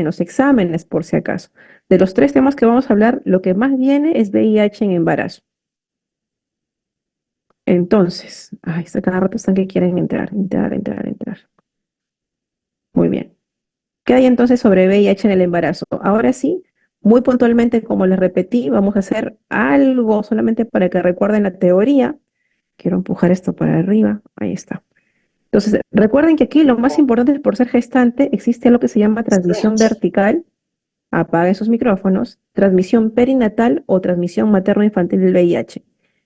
los exámenes, por si acaso. De los tres temas que vamos a hablar, lo que más viene es VIH en embarazo. Entonces, ay, cada rato están que quieren entrar. Muy bien. ¿Qué hay entonces sobre VIH en el embarazo? Ahora sí, muy puntualmente, como les repetí, vamos a hacer algo solamente para que recuerden la teoría. Quiero empujar esto para arriba. Ahí está. Entonces, recuerden que aquí lo más importante es por ser gestante, existe lo que se llama transmisión vertical, apaguen sus micrófonos, transmisión perinatal o transmisión materno-infantil del VIH.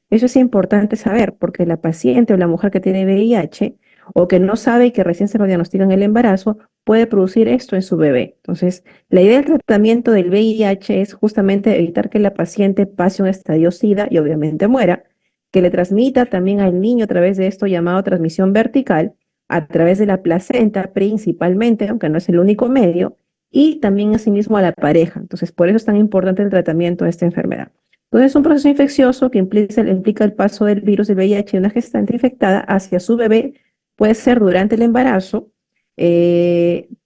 Eso es importante saber porque la paciente o la mujer que tiene VIH o que no sabe que recién se lo diagnostican en el embarazo puede producir esto en su bebé. Entonces, la idea del tratamiento del VIH es justamente evitar que la paciente pase un estadio SIDA y obviamente muera, que le transmita también al niño a través de esto llamado transmisión vertical, a través de la placenta principalmente, aunque no es el único medio, y también asimismo a la pareja. Entonces, por eso es tan importante el tratamiento de esta enfermedad. Entonces, es un proceso infeccioso que implica el paso del virus del VIH de una gestante infectada hacia su bebé, puede ser durante el embarazo,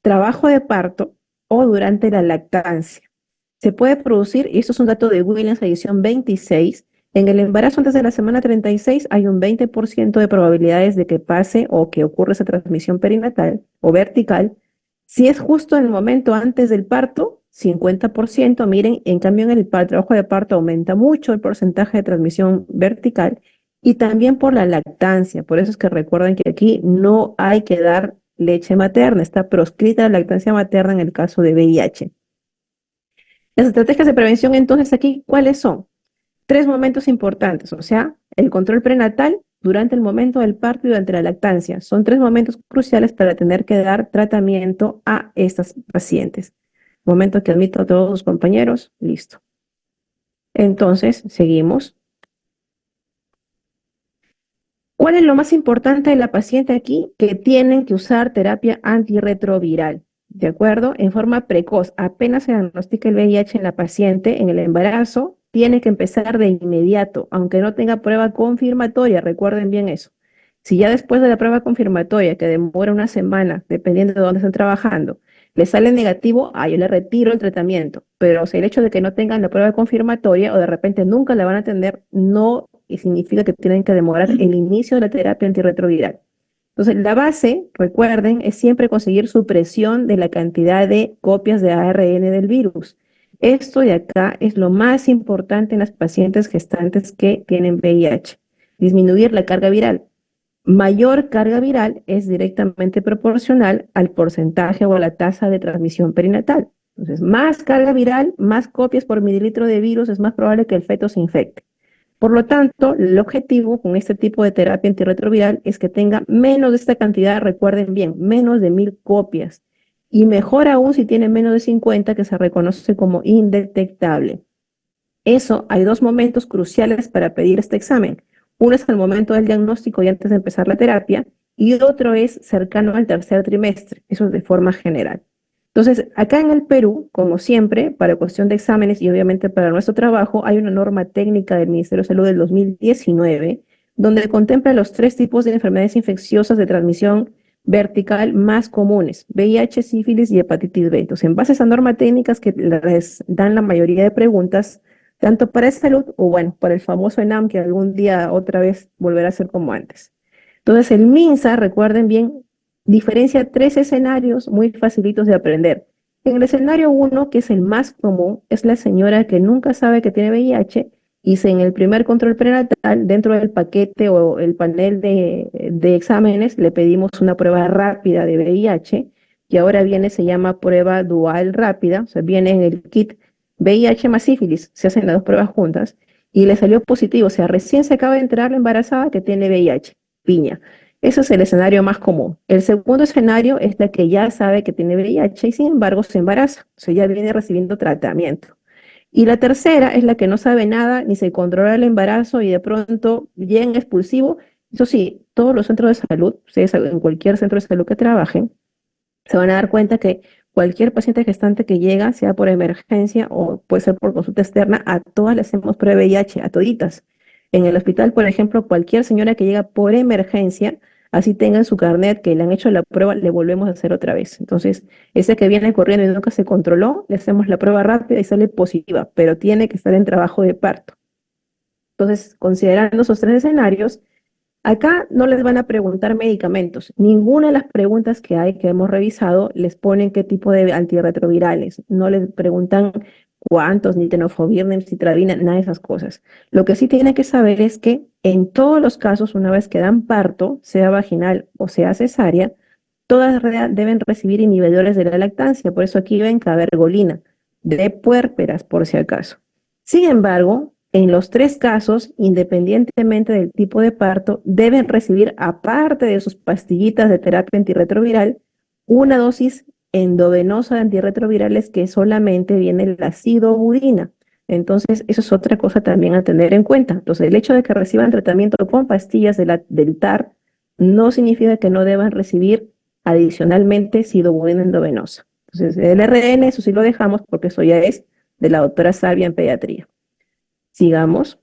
trabajo de parto o durante la lactancia. Se puede producir, y esto es un dato de Williams, edición 26, en el embarazo antes de la semana 36 hay un 20% de probabilidades de que pase o que ocurra esa transmisión perinatal o vertical. Si es justo en el momento antes del parto, 50%, miren, en cambio en el trabajo de parto aumenta mucho el porcentaje de transmisión vertical y también por la lactancia. Por eso es que recuerden que aquí no hay que dar leche materna, está proscrita la lactancia materna en el caso de VIH. Las estrategias de prevención entonces aquí, ¿cuáles son? Tres momentos importantes, o sea, el control prenatal durante el momento del parto y durante la lactancia. Son tres momentos cruciales para tener que dar tratamiento a estas pacientes. Momento que admito a todos los compañeros, listo. Entonces, seguimos. ¿Cuál es lo más importante de la paciente aquí? Que tienen que usar terapia antirretroviral, ¿de acuerdo? En forma precoz, apenas se diagnostica el VIH en la paciente, en el embarazo, tiene que empezar de inmediato, aunque no tenga prueba confirmatoria, recuerden bien eso. Si ya después de la prueba confirmatoria, que demora una semana, dependiendo de dónde estén trabajando, le sale negativo, yo le retiro el tratamiento. Pero si el hecho de que no tengan la prueba confirmatoria o de repente nunca la van a atender, no significa que tienen que demorar el inicio de la terapia antirretroviral. Entonces, la base, recuerden, es siempre conseguir supresión de la cantidad de copias de ARN del virus. Esto de acá es lo más importante en las pacientes gestantes que tienen VIH. Disminuir la carga viral. Mayor carga viral es directamente proporcional al porcentaje o a la tasa de transmisión perinatal. Entonces, más carga viral, más copias por mililitro de virus, es más probable que el feto se infecte. Por lo tanto, el objetivo con este tipo de terapia antirretroviral es que tenga menos de esta cantidad, recuerden bien, menos de 1000 copias. Y mejor aún si tiene menos de 50, que se reconoce como indetectable. Eso, hay dos momentos cruciales para pedir este examen. Uno es al momento del diagnóstico y antes de empezar la terapia, y otro es cercano al tercer trimestre, eso es de forma general. Entonces, acá en el Perú, como siempre, para cuestión de exámenes y obviamente para nuestro trabajo, hay una norma técnica del Ministerio de Salud del 2019, donde contempla los tres tipos de enfermedades infecciosas de transmisión vertical más comunes, VIH, sífilis y hepatitis B. Entonces, en base a esa norma técnica es que les dan la mayoría de preguntas, tanto para salud o bueno, para el famoso ENAM que algún día otra vez volverá a ser como antes. Entonces el MINSA, recuerden bien, diferencia tres escenarios muy facilitos de aprender. En el escenario 1, que es el más común, es la señora que nunca sabe que tiene VIH y si en el primer control prenatal, dentro del paquete o el panel de exámenes, le pedimos una prueba rápida de VIH, que ahora viene, se llama prueba dual rápida, o sea, viene en el kit VIH más sífilis, se hacen las dos pruebas juntas, y le salió positivo, o sea, recién se acaba de enterar la embarazada que tiene VIH, piña. Ese es el escenario más común. El segundo escenario es la que ya sabe que tiene VIH y sin embargo se embaraza, o sea, ya viene recibiendo tratamiento. Y la tercera es la que no sabe nada, ni se controla el embarazo y de pronto llega expulsivo. Eso sí, todos los centros de salud, ustedes en cualquier centro de salud que trabajen, se van a dar cuenta que cualquier paciente gestante que llega, sea por emergencia o puede ser por consulta externa, a todas le hacemos prueba de VIH, a toditas. En el hospital, por ejemplo, cualquier señora que llega por emergencia, así tengan su carnet que le han hecho la prueba, le volvemos a hacer otra vez. Entonces, ese que viene corriendo y nunca se controló, le hacemos la prueba rápida y sale positiva, pero tiene que estar en trabajo de parto. Entonces, considerando esos tres escenarios, acá no les van a preguntar medicamentos. Ninguna de las preguntas que hay que hemos revisado les ponen qué tipo de antirretrovirales. No les preguntan cuántos, ni tenofovir, ni citradina, nada de esas cosas. Lo que sí tienen que saber es que en todos los casos, una vez que dan parto, sea vaginal o sea cesárea, todas deben recibir inhibidores de la lactancia. Por eso aquí ven cabergolina, de puérperas, por si acaso. Sin embargo, en los tres casos, independientemente del tipo de parto, deben recibir, aparte de sus pastillitas de terapia antirretroviral, una dosis endovenosa de antirretrovirales que solamente viene la sidobudina. Entonces, eso es otra cosa también a tener en cuenta. Entonces, el hecho de que reciban tratamiento con pastillas del TAR no significa que no deban recibir adicionalmente sidobudina endovenosa. Entonces, el RN, eso sí lo dejamos porque eso ya es de la doctora Salvia en pediatría. Sigamos.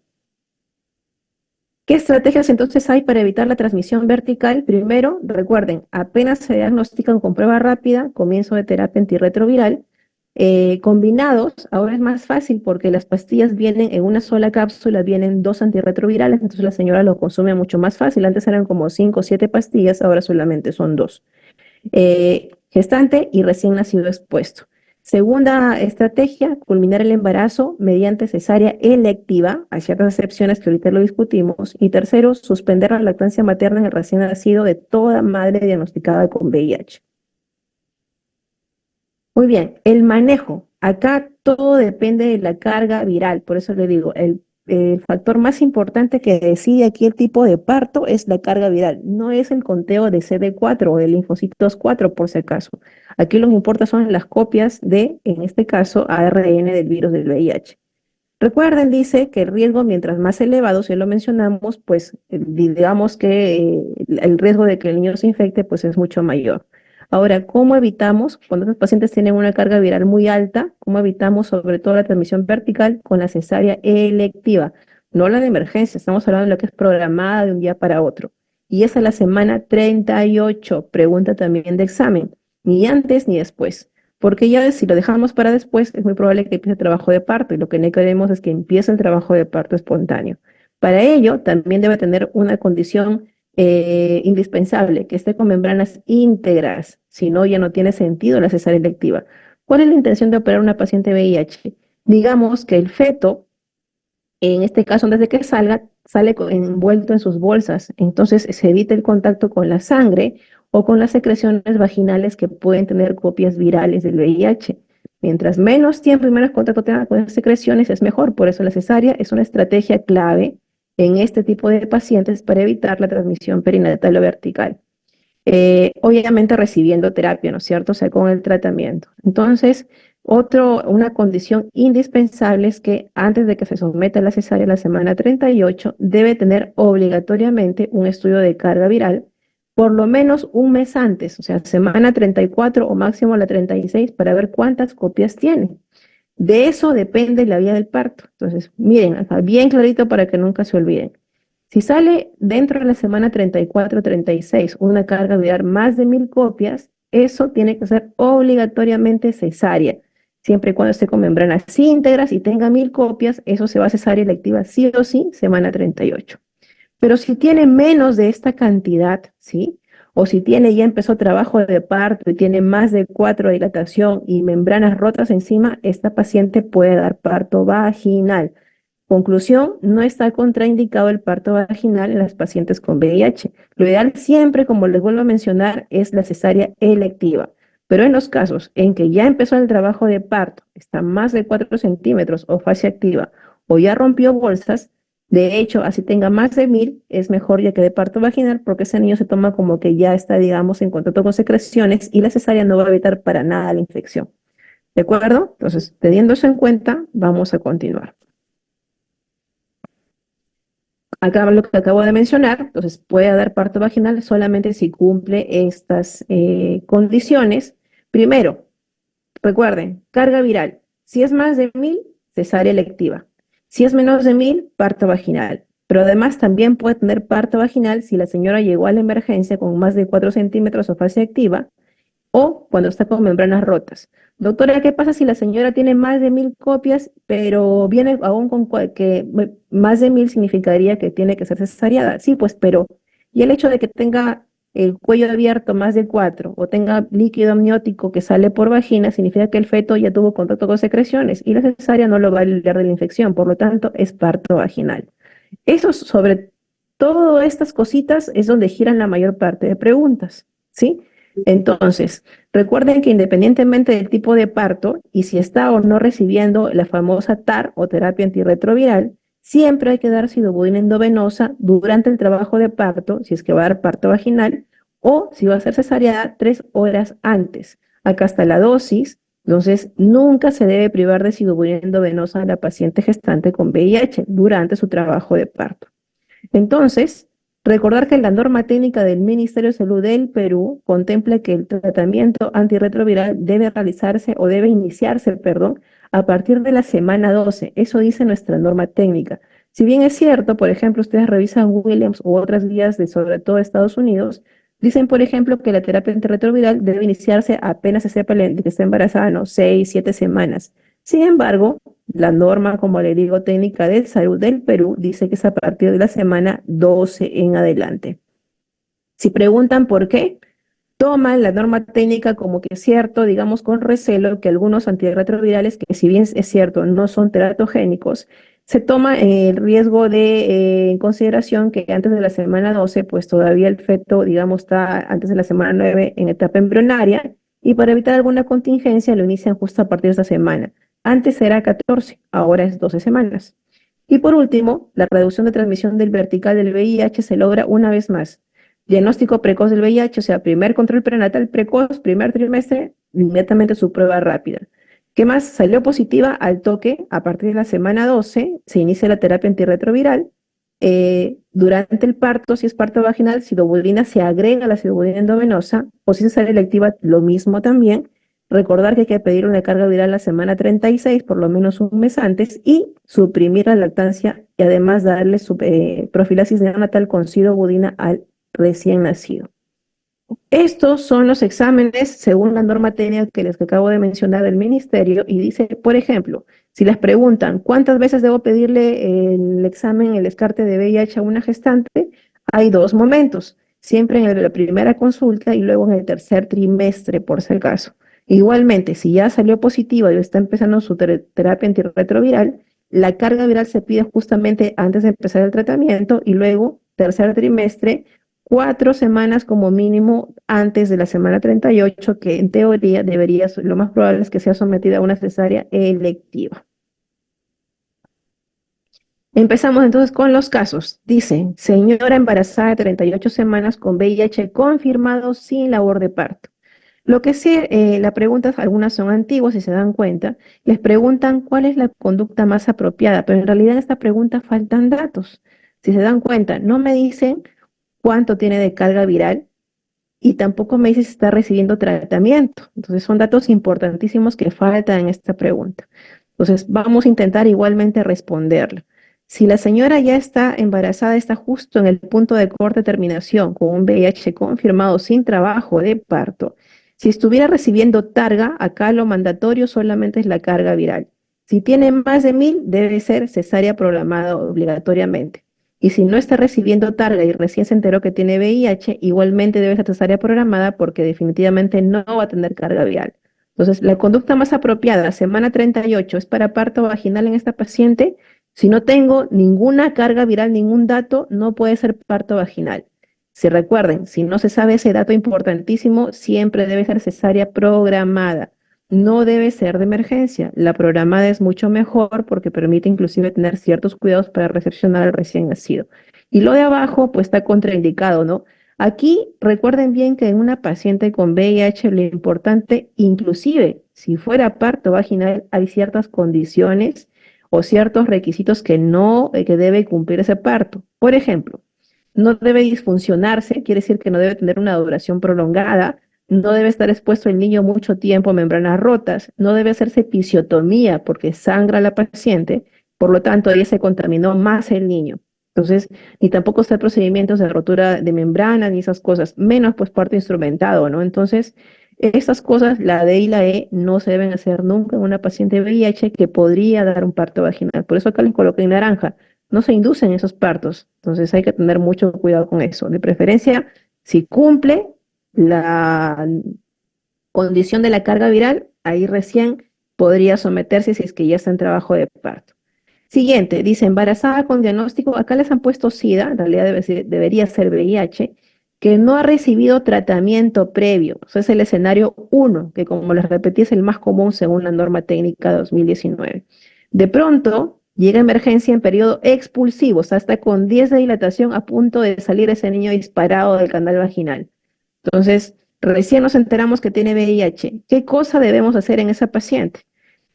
¿Qué estrategias entonces hay para evitar la transmisión vertical? Primero, recuerden, apenas se diagnostican con prueba rápida, comienzo de terapia antirretroviral. Combinados, ahora es más fácil porque las pastillas vienen en una sola cápsula, vienen dos antirretrovirales, entonces la señora lo consume mucho más fácil. Antes eran como 5 o 7 pastillas, ahora solamente son dos. Gestante y recién nacido expuesto. Segunda estrategia, culminar el embarazo mediante cesárea electiva, hay ciertas excepciones que ahorita lo discutimos. Y tercero, suspender la lactancia materna en el recién nacido de toda madre diagnosticada con VIH. Muy bien, el manejo. Acá todo depende de la carga viral, por eso le digo, el factor más importante que decide aquí el tipo de parto es la carga viral, no es el conteo de CD4 o de linfocitos 4 por si acaso. Aquí lo que importa son las copias de, en este caso, ARN del virus del VIH. Recuerden, dice que el riesgo, mientras más elevado, si lo mencionamos, pues digamos que el riesgo de que el niño se infecte, pues es mucho mayor. Ahora, ¿cómo evitamos, cuando los pacientes tienen una carga viral muy alta, cómo evitamos sobre todo la transmisión vertical con la cesárea electiva? No la de emergencia, estamos hablando de lo que es programada de un día para otro. Y es a la semana 38, pregunta también de examen, ni antes ni después. Porque ya si lo dejamos para después, es muy probable que empiece el trabajo de parto y lo que no queremos es que empiece el trabajo de parto espontáneo. Para ello, también debe tener una condición indispensable, que esté con membranas íntegras, si no, ya no tiene sentido la cesárea electiva. ¿Cuál es la intención de operar a una paciente VIH? Digamos que el feto, en este caso, antes de que salga, sale envuelto en sus bolsas. Entonces se evita el contacto con la sangre o con las secreciones vaginales que pueden tener copias virales del VIH. Mientras menos tiempo y menos contacto tenga con las secreciones, es mejor. Por eso la cesárea es una estrategia clave en este tipo de pacientes para evitar la transmisión perinatal o vertical. Obviamente recibiendo terapia, ¿no es cierto? O sea, con el tratamiento. Entonces, una condición indispensable es que antes de que se someta a la cesárea en la semana 38, debe tener obligatoriamente un estudio de carga viral, por lo menos un mes antes, o sea, semana 34 o máximo la 36, para ver cuántas copias tiene. De eso depende la vía del parto. Entonces, miren, acá bien clarito para que nunca se olviden. Si sale dentro de la semana 34-36 una carga viral más de 1000 copias, eso tiene que ser obligatoriamente cesárea. Siempre y cuando esté con membranas íntegras y tenga 1000 copias, eso se va a cesárea electiva sí o sí, semana 38. Pero si tiene menos de esta cantidad, ¿sí? O si tiene, ya empezó trabajo de parto y tiene más de 4 de dilatación y membranas rotas encima, esta paciente puede dar parto vaginal. Conclusión, no está contraindicado el parto vaginal en las pacientes con VIH. Lo ideal siempre, como les vuelvo a mencionar, es la cesárea electiva. Pero en los casos en que ya empezó el trabajo de parto, está más de 4 centímetros o fase activa, o ya rompió bolsas, de hecho, así tenga más de 1000, es mejor ya que de parto vaginal, porque ese niño se toma como que ya está, digamos, en contacto con secreciones y la cesárea no va a evitar para nada la infección. ¿De acuerdo? Entonces, teniendo eso en cuenta, vamos a continuar. Acá lo que acabo de mencionar, entonces puede dar parto vaginal solamente si cumple estas condiciones. Primero, recuerden, carga viral. Si es más de 1000, cesárea electiva. Si es menos de 1000, parto vaginal. Pero además también puede tener parto vaginal si la señora llegó a la emergencia con más de 4 centímetros o fase activa o cuando está con membranas rotas. Doctora, ¿qué pasa si la señora tiene más de 1000 copias, pero viene aún con más de 1000 significaría que tiene que ser cesariada? Sí, pues, pero, y el hecho de que tenga el cuello abierto más de 4 o tenga líquido amniótico que sale por vagina, significa que el feto ya tuvo contacto con secreciones y la cesárea no lo va a librar de la infección, por lo tanto, es parto vaginal. Eso sobre todas estas cositas es donde giran la mayor parte de preguntas, ¿sí? Entonces, recuerden que independientemente del tipo de parto y si está o no recibiendo la famosa TAR o terapia antirretroviral, siempre hay que dar sidobudina endovenosa durante el trabajo de parto, si es que va a dar parto vaginal, o si va a ser cesárea 3 horas antes. Acá está la dosis, entonces nunca se debe privar de sidobudina endovenosa a la paciente gestante con VIH durante su trabajo de parto. Entonces, recordar que la norma técnica del Ministerio de Salud del Perú contempla que el tratamiento antirretroviral debe realizarse o debe iniciarse, perdón, a partir de la semana 12. Eso dice nuestra norma técnica. Si bien es cierto, por ejemplo, ustedes revisan Williams u otras guías de sobre todo Estados Unidos, dicen, por ejemplo, que la terapia antirretroviral debe iniciarse apenas se sepa que está embarazada, no, 6, 7 semanas. Sin embargo, la norma, como le digo, técnica de salud del Perú dice que es a partir de la semana 12 en adelante. Si preguntan por qué, toman la norma técnica como que es cierto, digamos con recelo, que algunos antirretrovirales, que si bien es cierto, no son teratogénicos, se toma el riesgo de en consideración que antes de la semana 12, pues todavía el feto, digamos, está antes de la semana 9 en etapa embrionaria, y para evitar alguna contingencia lo inician justo a partir de esta semana. Antes era 14, ahora es 12 semanas. Y por último, la reducción de transmisión del vertical del VIH se logra una vez más. Diagnóstico precoz del VIH, o sea, primer control prenatal precoz, primer trimestre, inmediatamente su prueba rápida. ¿Qué más? Salió positiva al toque, a partir de la semana 12, se inicia la terapia antirretroviral. Durante el parto, si es parto vaginal, sidobudina se agrega a la sidobudina endovenosa, o si es cesárea electiva, lo mismo también. Recordar que hay que pedir una carga viral la semana 36, por lo menos un mes antes, y suprimir la lactancia y además darle profilaxis neonatal con sidobudina al recién nacido. Estos son los exámenes según la norma técnica que les acabo de mencionar del ministerio y dice, por ejemplo, si les preguntan cuántas veces debo pedirle el examen, el descarte de VIH a una gestante, hay 2 momentos, siempre en la primera consulta y luego en el tercer trimestre, por si acaso. Igualmente, si ya salió positiva y está empezando su terapia antirretroviral, la carga viral se pide justamente antes de empezar el tratamiento y luego, tercer trimestre, 4 semanas como mínimo antes de la semana 38, que en teoría debería, lo más probable es que sea sometida a una cesárea electiva. Empezamos entonces con los casos. Dice, señora embarazada de 38 semanas con VIH confirmado sin labor de parto. Lo que sí, las preguntas, algunas son antiguas, si se dan cuenta, les preguntan cuál es la conducta más apropiada, pero en realidad en esta pregunta faltan datos. Si se dan cuenta, no me dicen cuánto tiene de carga viral y tampoco me dice si está recibiendo tratamiento. Entonces son datos importantísimos que faltan en esta pregunta. Entonces vamos a intentar igualmente responderla. Si la señora ya está embarazada, está justo en el punto de corte terminación con un VIH confirmado sin trabajo de parto, si estuviera recibiendo targa, acá lo mandatorio solamente es la carga viral. Si tiene más de 1000, debe ser cesárea programada obligatoriamente. Y si no está recibiendo targa y recién se enteró que tiene VIH, igualmente debe ser cesárea programada porque definitivamente no va a tener carga viral. Entonces, la conducta más apropiada, semana 38, es para parto vaginal en esta paciente. Si no tengo ninguna carga viral, ningún dato, no puede ser parto vaginal. Si recuerden, si no se sabe ese dato importantísimo, siempre debe ser cesárea programada. No debe ser de emergencia. La programada es mucho mejor porque permite inclusive tener ciertos cuidados para recepcionar al recién nacido. Y lo de abajo, pues está contraindicado, ¿no? Aquí recuerden bien que en una paciente con VIH lo importante, inclusive si fuera parto vaginal, hay ciertas condiciones o ciertos requisitos que no, que debe cumplir ese parto. Por ejemplo, no debe disfuncionarse, quiere decir que no debe tener una duración prolongada, no debe estar expuesto el niño mucho tiempo a membranas rotas, no debe hacerse episiotomía porque sangra la paciente, por lo tanto, ahí se contaminó más el niño. Entonces, ni tampoco está procedimientos de rotura de membrana ni esas cosas, menos pues parto instrumentado, ¿no? Entonces, estas cosas, la D y la E, no se deben hacer nunca en una paciente VIH que podría dar un parto vaginal. Por eso acá les coloqué en naranja. No se inducen esos partos. Entonces hay que tener mucho cuidado con eso. De preferencia, si cumple la condición de la carga viral, ahí recién podría someterse si es que ya está en trabajo de parto. Siguiente, dice embarazada con diagnóstico, acá les han puesto SIDA, en realidad debería ser VIH, que no ha recibido tratamiento previo. O sea, es el escenario 1, que como les repetí es el más común según la norma técnica 2019. De pronto, llega emergencia en periodo expulsivo, o sea, hasta con 10 de dilatación a punto de salir ese niño disparado del canal vaginal. Entonces, recién nos enteramos que tiene VIH. ¿Qué cosa debemos hacer en esa paciente?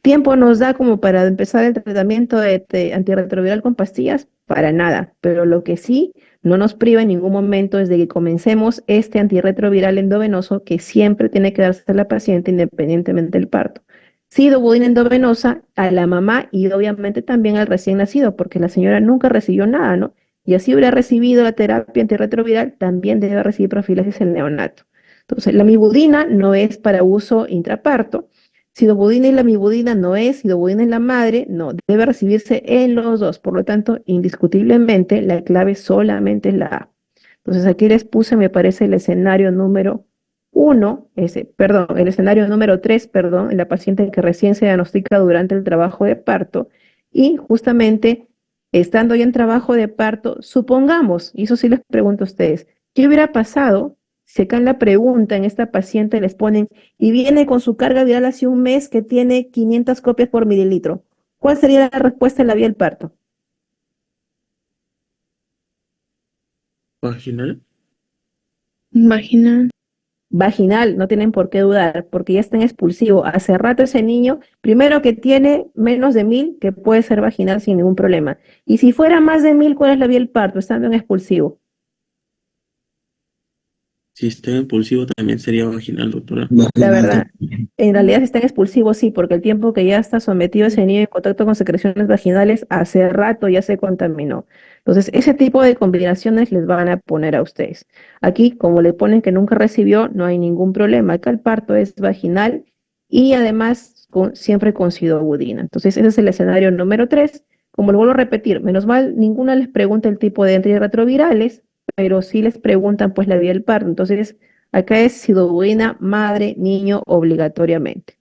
¿Tiempo nos da como para empezar el tratamiento de antirretroviral con pastillas? Para nada, pero lo que sí no nos priva en ningún momento es de que comencemos este antirretroviral endovenoso que siempre tiene que darse a la paciente independientemente del parto. Sidobudina endovenosa a la mamá y obviamente también al recién nacido, porque la señora nunca recibió nada, ¿no? Y así hubiera recibido la terapia antirretroviral, también debe recibir profilaxis el neonato. Entonces, la mibudina no es para uso intraparto. Sidobudina y la mibudina no es, sidobudina en la madre, no, debe recibirse en los dos. Por lo tanto, indiscutiblemente, la clave solamente es la A. Entonces, aquí les puse, me parece, el escenario número 1, perdón, el escenario número 3, perdón, en la paciente que recién se diagnostica durante el trabajo de parto. Y justamente, estando ya en trabajo de parto, supongamos, y eso sí les pregunto a ustedes, ¿qué hubiera pasado si acá en la pregunta en esta paciente les ponen y viene con su carga viral hace un mes que tiene 500 copias por mililitro? ¿Cuál sería la respuesta en la vía del parto? Vaginal. Vaginal. Vaginal, no tienen por qué dudar, porque ya está en expulsivo. Hace rato ese niño, primero que tiene menos de 1000, que puede ser vaginal sin ningún problema. Y si fuera más de 1000, ¿cuál es la vía del parto? Estando en expulsivo. Si está impulsivo también sería vaginal, doctora. La Vaginal verdad, también. en realidad si está en expulsivo, sí, porque el tiempo que ya está sometido ese niño en contacto con secreciones vaginales, hace rato ya se contaminó. Entonces, ese tipo de combinaciones les van a poner a ustedes. Aquí, como le ponen que nunca recibió, no hay ningún problema. Acá el parto es vaginal y además siempre con sidobudina. Entonces, ese es el escenario número 3. Como lo vuelvo a repetir, menos mal, ninguna les pregunta el tipo de antirretrovirales, pero sí les preguntan pues la vía del parto. Entonces, acá es sidobudina, madre, niño, obligatoriamente.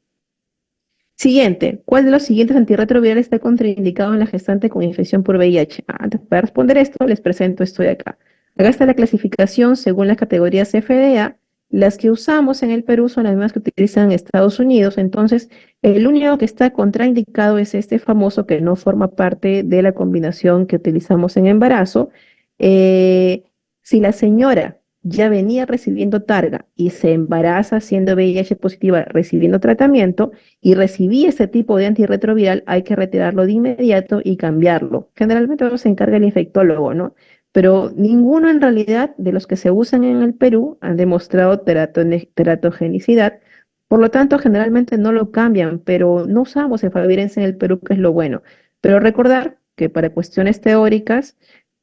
Siguiente, ¿cuál de los siguientes antirretrovirales está contraindicado en la gestante con infección por VIH? Antes de responder esto, les presento esto de acá. Acá está la clasificación según las categorías FDA. Las que usamos en el Perú son las mismas que utilizan en Estados Unidos. Entonces, el único que está contraindicado es este famoso que no forma parte de la combinación que utilizamos en embarazo. Eh, si la señora ya venía recibiendo targa y se embaraza siendo VIH positiva recibiendo tratamiento, y recibí este tipo de antirretroviral, hay que retirarlo de inmediato y cambiarlo. Generalmente no se encarga el infectólogo, ¿no? Pero ninguno en realidad de los que se usan en el Perú han demostrado teratogenicidad. Por lo tanto, generalmente no lo cambian, pero no usamos efavirenz en el Perú, que es lo bueno. Pero recordar que para cuestiones teóricas,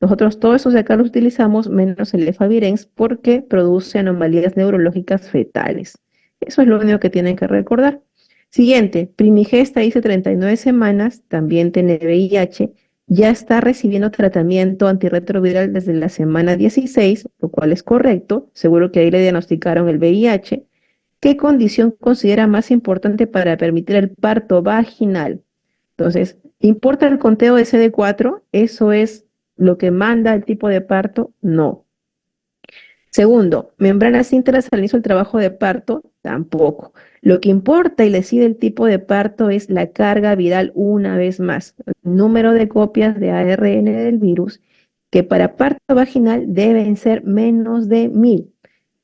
nosotros todos esos de acá los utilizamos, menos el efavirenz, porque produce anomalías neurológicas fetales. Eso es lo único que tienen que recordar. Siguiente, Primigesta dice 39 semanas, también tiene VIH, ya está recibiendo tratamiento antirretroviral desde la semana 16, lo cual es correcto, seguro que ahí le diagnosticaron el VIH. ¿Qué condición considera más importante para permitir el parto vaginal? Entonces, ¿importa el conteo de CD4? ¿Eso es lo que manda el tipo de parto? No. Segundo, membranas íntegras al inicio del trabajo de parto, tampoco. Lo que importa y decide el tipo de parto es la carga viral una vez más, el número de copias de ARN del virus, que para parto vaginal deben ser menos de 1000,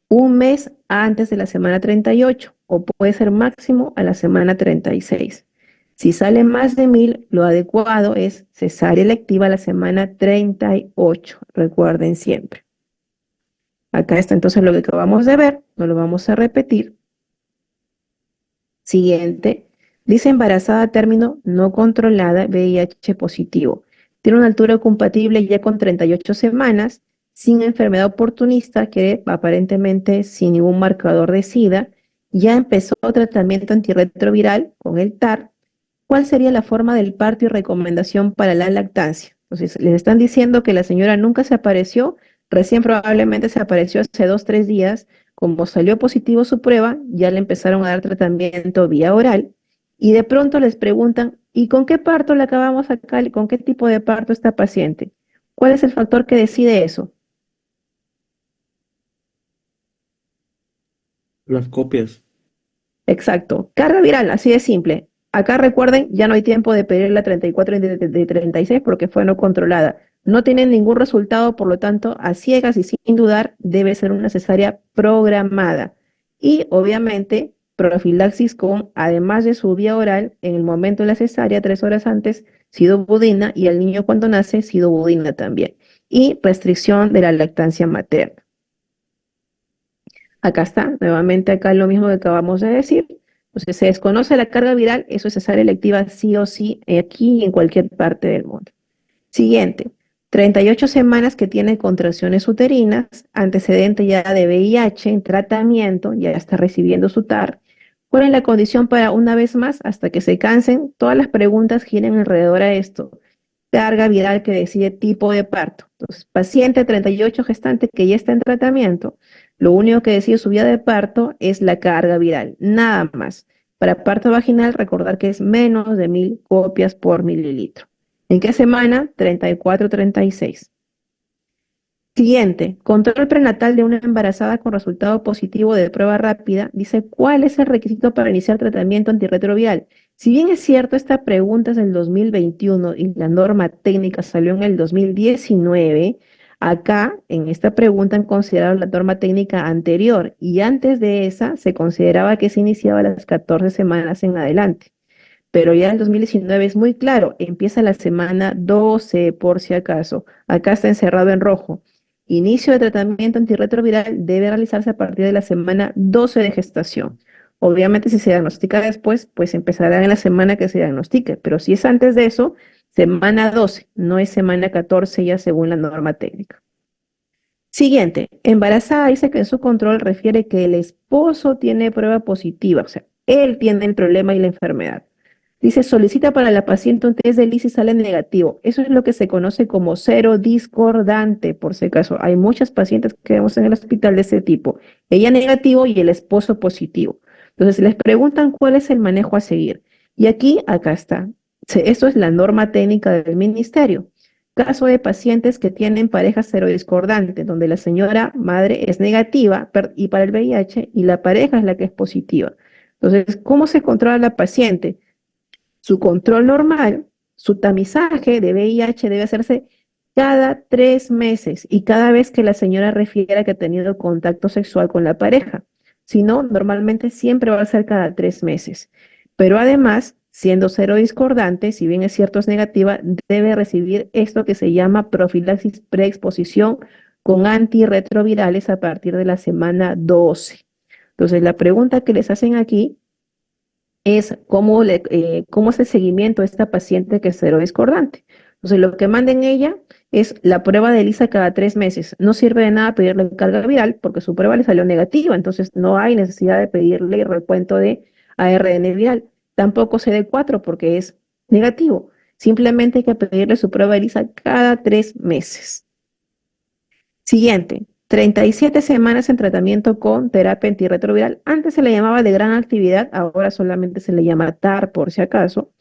un mes antes de la semana 38, o puede ser máximo a la semana 36. Si sale más de 1000, lo adecuado es cesárea electiva a la semana 38, recuerden siempre. Acá está entonces lo que acabamos de ver, no lo vamos a repetir. Siguiente, dice embarazada a término no controlada, VIH positivo. tiene una altura compatible ya con 38 semanas, sin enfermedad oportunista, que aparentemente sin ningún marcador de SIDA, ya empezó tratamiento antirretroviral con el TAR. ¿Cuál sería la forma del parto y recomendación para la lactancia? Entonces, les están diciendo que la señora nunca se apareció, recién probablemente se apareció hace 2, 3 días, como salió positivo su prueba, ya le empezaron a dar tratamiento vía oral, y de pronto les preguntan, ¿y con qué parto le acabamos acá? ¿Con qué tipo de parto está paciente? ¿Cuál es el factor que decide eso? Las copias. Exacto. Carga viral, así de simple. Acá recuerden, ya no hay tiempo de pedir la 34 y de 36 porque fue no controlada. No tienen ningún resultado, por lo tanto, a ciegas y sin dudar, debe ser una cesárea programada. Y obviamente, profilaxis con, además de su vía oral, en el momento de la cesárea, 3 horas antes, sidobudina y al niño cuando nace, sidobudina también. Y restricción de la lactancia materna. Acá está, nuevamente acá lo mismo que acabamos de decir. Entonces, se desconoce la carga viral, eso es cesárea electiva sí o sí, aquí y en cualquier parte del mundo. Siguiente, 38 semanas que tiene contracciones uterinas, antecedente ya de VIH en tratamiento, ya está recibiendo su TAR. ¿Cuál es la condición para una vez más, hasta que se cansen? Todas las preguntas giran alrededor a esto. Carga viral que decide tipo de parto. Entonces, paciente 38 gestante que ya está en tratamiento, lo único que decide su vía de parto es la carga viral, nada más. Para parto vaginal, recordar que es menos de 1000 copias por mililitro. ¿En qué semana? 34, 36. Siguiente, control prenatal de una embarazada con resultado positivo de prueba rápida. Dice, ¿cuál es el requisito para iniciar tratamiento antirretroviral? Si bien es cierto, esta pregunta es del 2021 y la norma técnica salió en el 2019, acá en esta pregunta han considerado la norma técnica anterior y antes de esa se consideraba que se iniciaba a las 14 semanas en adelante. Pero ya el 2019 es muy claro, empieza la semana 12 por si acaso. Acá está encerrado en rojo. Inicio de tratamiento antirretroviral debe realizarse a partir de la semana 12 de gestación. Obviamente si se diagnostica después, pues empezará en la semana que se diagnostique, pero si es antes de eso, semana 12, no es semana 14 ya según la norma técnica. Siguiente, embarazada dice que en su control refiere que el esposo tiene prueba positiva, o sea, él tiene el problema y la enfermedad. Dice, solicita para la paciente un test de LIS y sale negativo. Eso es lo que se conoce como cero discordante, por si acaso. Hay muchas pacientes que vemos en el hospital de ese tipo. Ella negativo y el esposo positivo. Entonces, les preguntan cuál es el manejo a seguir. Y aquí, acá está. Esto es la norma técnica del ministerio. Caso de pacientes que tienen pareja serodiscordante, donde la señora madre es negativa y para el VIH y la pareja es la que es positiva. Entonces, ¿cómo se controla la paciente? Su control normal, su tamizaje de VIH debe hacerse cada 3 meses y cada vez que la señora refiera que ha tenido contacto sexual con la pareja. Si no, normalmente siempre va a ser cada 3 meses. Pero además, siendo cero discordante, si bien es cierto es negativa, debe recibir esto que se llama profilaxis preexposición con antirretrovirales a partir de la semana 12. Entonces, la pregunta que les hacen aquí es cómo es el seguimiento de esta paciente que es serodiscordante. Entonces, lo que manden ella es la prueba de ELISA cada 3 meses. No sirve de nada pedirle carga viral porque su prueba le salió negativa, entonces no hay necesidad de pedirle recuento de ARN viral. Tampoco CD4 porque es negativo. Simplemente hay que pedirle su prueba de ELISA cada 3 meses. Siguiente, 37 semanas en tratamiento con terapia antirretroviral. Antes se le llamaba de gran actividad, ahora solamente se le llama TAR por si acaso.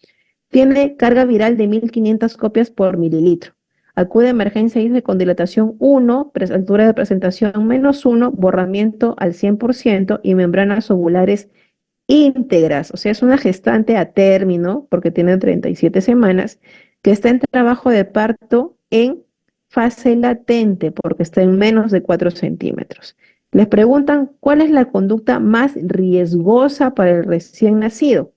Tiene carga viral de 1500 copias por mililitro. Acude a emergencia y dice con dilatación 1, altura de presentación -1, borramiento al 100% y membranas ovulares íntegras. O sea, es una gestante a término, porque tiene 37 semanas, que está en trabajo de parto en fase latente, porque está en menos de 4 centímetros. Les preguntan cuál es la conducta más riesgosa para el recién nacido.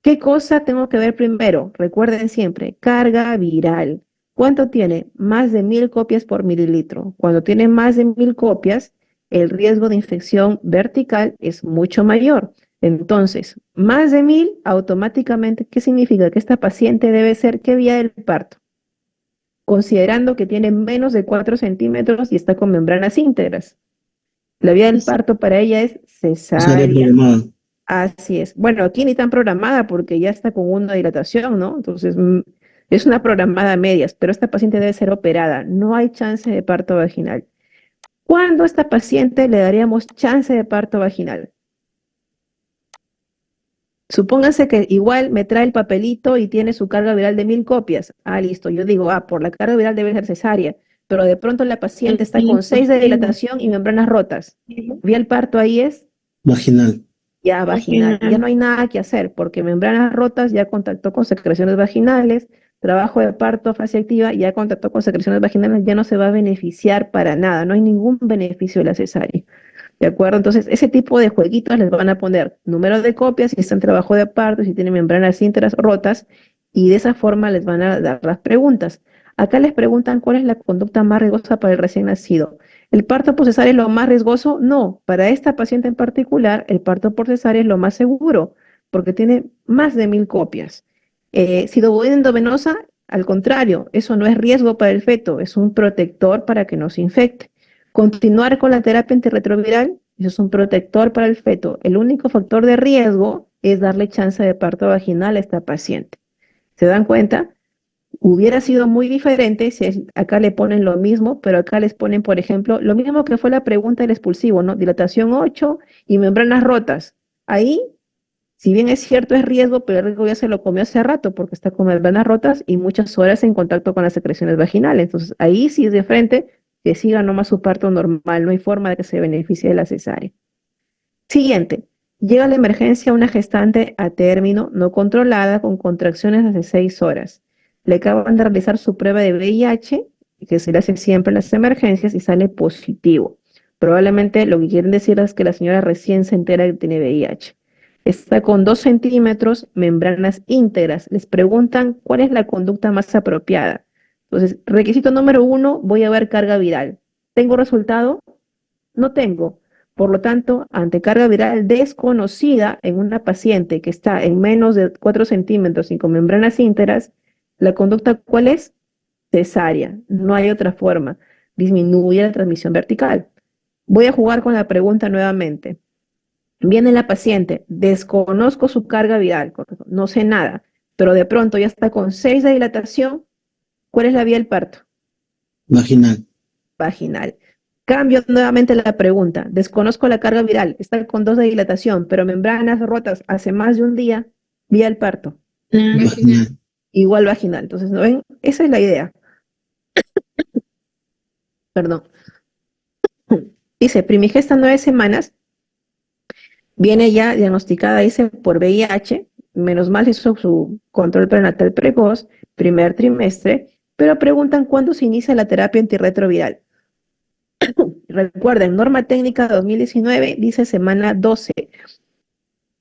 ¿Qué cosa tengo que ver primero? Recuerden siempre, carga viral. ¿Cuánto tiene? Más de 1000 copias por mililitro. Cuando tiene más de 1000 copias, el riesgo de infección vertical es mucho mayor. Entonces, más de 1000, automáticamente, ¿qué significa? Que esta paciente debe ser, ¿qué vía del parto? considerando que tiene menos de 4 centímetros y está con membranas íntegras. La vía del parto para ella es Cesárea cesárea. programada. Así es. Bueno, aquí ni tan programada porque ya está con una dilatación, ¿no? Entonces, es una programada a medias, pero esta paciente debe ser operada. No hay chance de parto vaginal. ¿Cuándo a esta paciente le daríamos chance de parto vaginal? Supóngase que igual me trae el papelito y tiene su carga viral de 1000 copias. Ah, listo. Yo digo, por la carga viral debe ser cesárea, pero de pronto la paciente está con 6 de dilatación y membranas rotas. Vía el parto ahí es Vaginal. ya vaginal. Ya no hay nada que hacer porque membranas rotas ya contactó con secreciones vaginales, trabajo de parto, fase activa, ya contactó con secreciones vaginales, ya no se va a beneficiar para nada. No hay ningún beneficio de la cesárea. ¿De acuerdo? Entonces, ese tipo de jueguitos les van a poner número de copias, si está en trabajo de parto, si tiene membranas íntegras rotas, y de esa forma les van a dar las preguntas. Acá les preguntan cuál es la conducta más riesgosa para el recién nacido. ¿El parto por cesárea es lo más riesgoso? No, para esta paciente en particular, el parto por cesárea es lo más seguro, porque tiene más de 1000 copias. Sidoboina endovenosa, al contrario, eso no es riesgo para el feto, es un protector para que no se infecte. Continuar con la terapia antirretroviral, eso es un protector para el feto. El único factor de riesgo es darle chance de parto vaginal a esta paciente. ¿Se dan cuenta? Hubiera sido muy diferente si acá le ponen lo mismo, pero acá les ponen, por ejemplo, lo mismo que fue la pregunta del expulsivo, ¿no? Dilatación 8 y membranas rotas. Ahí, si bien es cierto, es riesgo, pero el riesgo ya se lo comió hace rato porque está con membranas rotas y muchas horas en contacto con las secreciones vaginales. Entonces, ahí sí es de frente que siga nomás su parto normal, no hay forma de que se beneficie de la cesárea. Siguiente, llega a la emergencia una gestante a término no controlada con contracciones hace 6 horas. Le acaban de realizar su prueba de VIH, que se le hace siempre en las emergencias, y sale positivo. Probablemente lo que quieren decir es que la señora recién se entera que tiene VIH. Está con 2 centímetros, membranas íntegras. Les preguntan cuál es la conducta más apropiada. Entonces, requisito número 1, voy a ver carga viral. ¿Tengo resultado? No tengo. Por lo tanto, ante carga viral desconocida en una paciente que está en menos de 4 centímetros y con membranas íntegras, la conducta, ¿cuál es? Cesárea. No hay otra forma. Disminuye la transmisión vertical. Voy a jugar con la pregunta nuevamente. Viene la paciente, desconozco su carga viral, no sé nada, pero de pronto ya está con 6 de dilatación. ¿Cuál es la vía del parto? Vaginal. Vaginal. Cambio nuevamente la pregunta. Desconozco la carga viral. Está con 2 de dilatación, pero membranas rotas hace más de un día. Vía el parto. Vaginal. Igual vaginal. Entonces, ¿no ven? Esa es la idea. Perdón. Dice, primigesta 9 semanas. Viene ya diagnosticada, dice, por VIH. Menos mal hizo su control prenatal precoz, primer trimestre. Pero preguntan cuándo se inicia la terapia antirretroviral. Recuerden, norma técnica 2019 dice semana 12.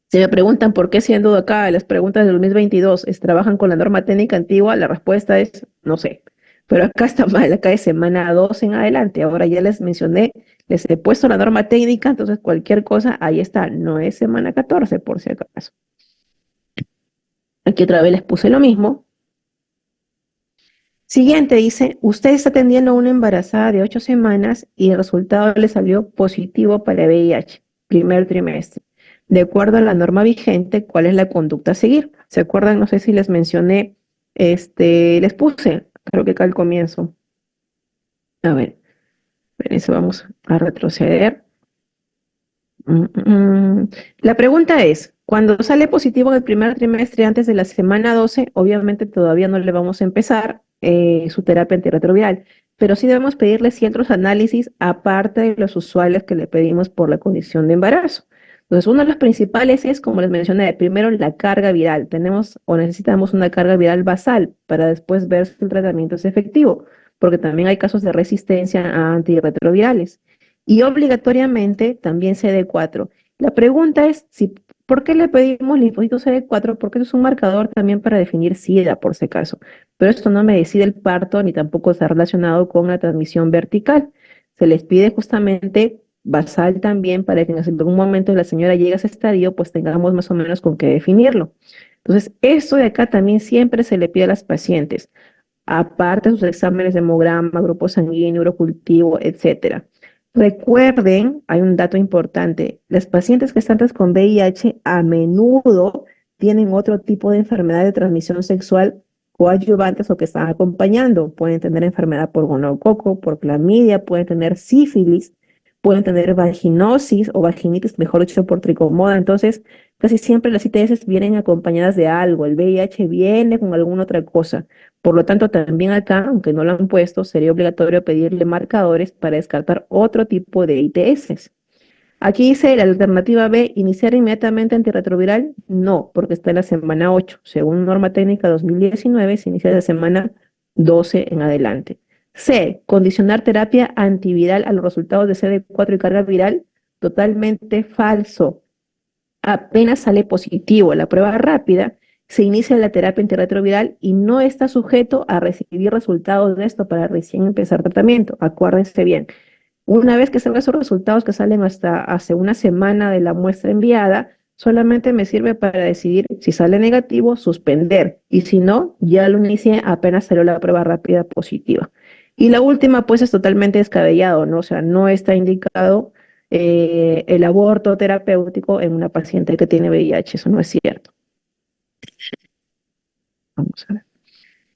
Si me preguntan por qué siendo acá las preguntas del 2022 trabajan con la norma técnica antigua, la respuesta es no sé. Pero acá está mal, acá es semana 2 en adelante. Ahora ya les mencioné, les he puesto la norma técnica, entonces cualquier cosa, ahí está. No es semana 14 por si acaso. Aquí otra vez les puse lo mismo. Siguiente dice, usted está atendiendo a una embarazada de 8 semanas y el resultado le salió positivo para VIH, primer trimestre. De acuerdo a la norma vigente, ¿cuál es la conducta a seguir? ¿Se acuerdan? No sé si les mencioné, les puse, creo que acá al comienzo. A ver, eso vamos a retroceder. La pregunta es, cuando sale positivo en el primer trimestre antes de la semana 12, obviamente todavía no le vamos a empezar su terapia antirretroviral, pero sí debemos pedirle ciertos análisis aparte de los usuales que le pedimos por la condición de embarazo. Entonces, uno de los principales es, como les mencioné, primero la carga viral. Tenemos o necesitamos una carga viral basal para después ver si el tratamiento es efectivo, porque también hay casos de resistencia a antirretrovirales. Y obligatoriamente también CD4. La pregunta es, ¿por qué le pedimos linfocitos CD4? Porque eso es un marcador también para definir SIDA, por si acaso. Pero esto no me decide el parto ni tampoco está relacionado con la transmisión vertical. Se les pide justamente basal también para que en algún momento la señora llegue a ese estadio, pues tengamos más o menos con qué definirlo. Entonces, esto de acá también siempre se le pide a las pacientes. aparte de sus exámenes de hemograma, grupo sanguíneo, urocultivo, etcétera. Recuerden, hay un dato importante, las pacientes gestantes con VIH a menudo tienen otro tipo de enfermedad de transmisión sexual coadyuvantes o que están acompañando. Pueden tener enfermedad por gonococo, por clamidia, pueden tener sífilis, pueden tener vaginosis o vaginitis, mejor dicho, por tricomoda. Entonces, casi siempre las ITS vienen acompañadas de algo. El VIH viene con alguna otra cosa. Por lo tanto, también acá, aunque no lo han puesto, sería obligatorio pedirle marcadores para descartar otro tipo de ITS. Aquí dice la alternativa B, iniciar inmediatamente antirretroviral. No, porque está en la semana 8. Según norma técnica 2019, se inicia de la semana 12 en adelante. C, condicionar terapia antiviral a los resultados de CD4 y carga viral. Totalmente falso. Apenas sale positivo la prueba rápida, se inicia la terapia antirretroviral y no está sujeto a recibir resultados de esto para recién empezar tratamiento. Acuérdense bien. Una vez que salgan esos resultados que salen hasta hace una semana de la muestra enviada, solamente me sirve para decidir si sale negativo, suspender. Y si no, ya lo inicié apenas salió la prueba rápida positiva. Y la última, pues, es totalmente descabellado, ¿no? O sea, no está indicado el aborto terapéutico en una paciente que tiene VIH. Eso no es cierto. Vamos a ver.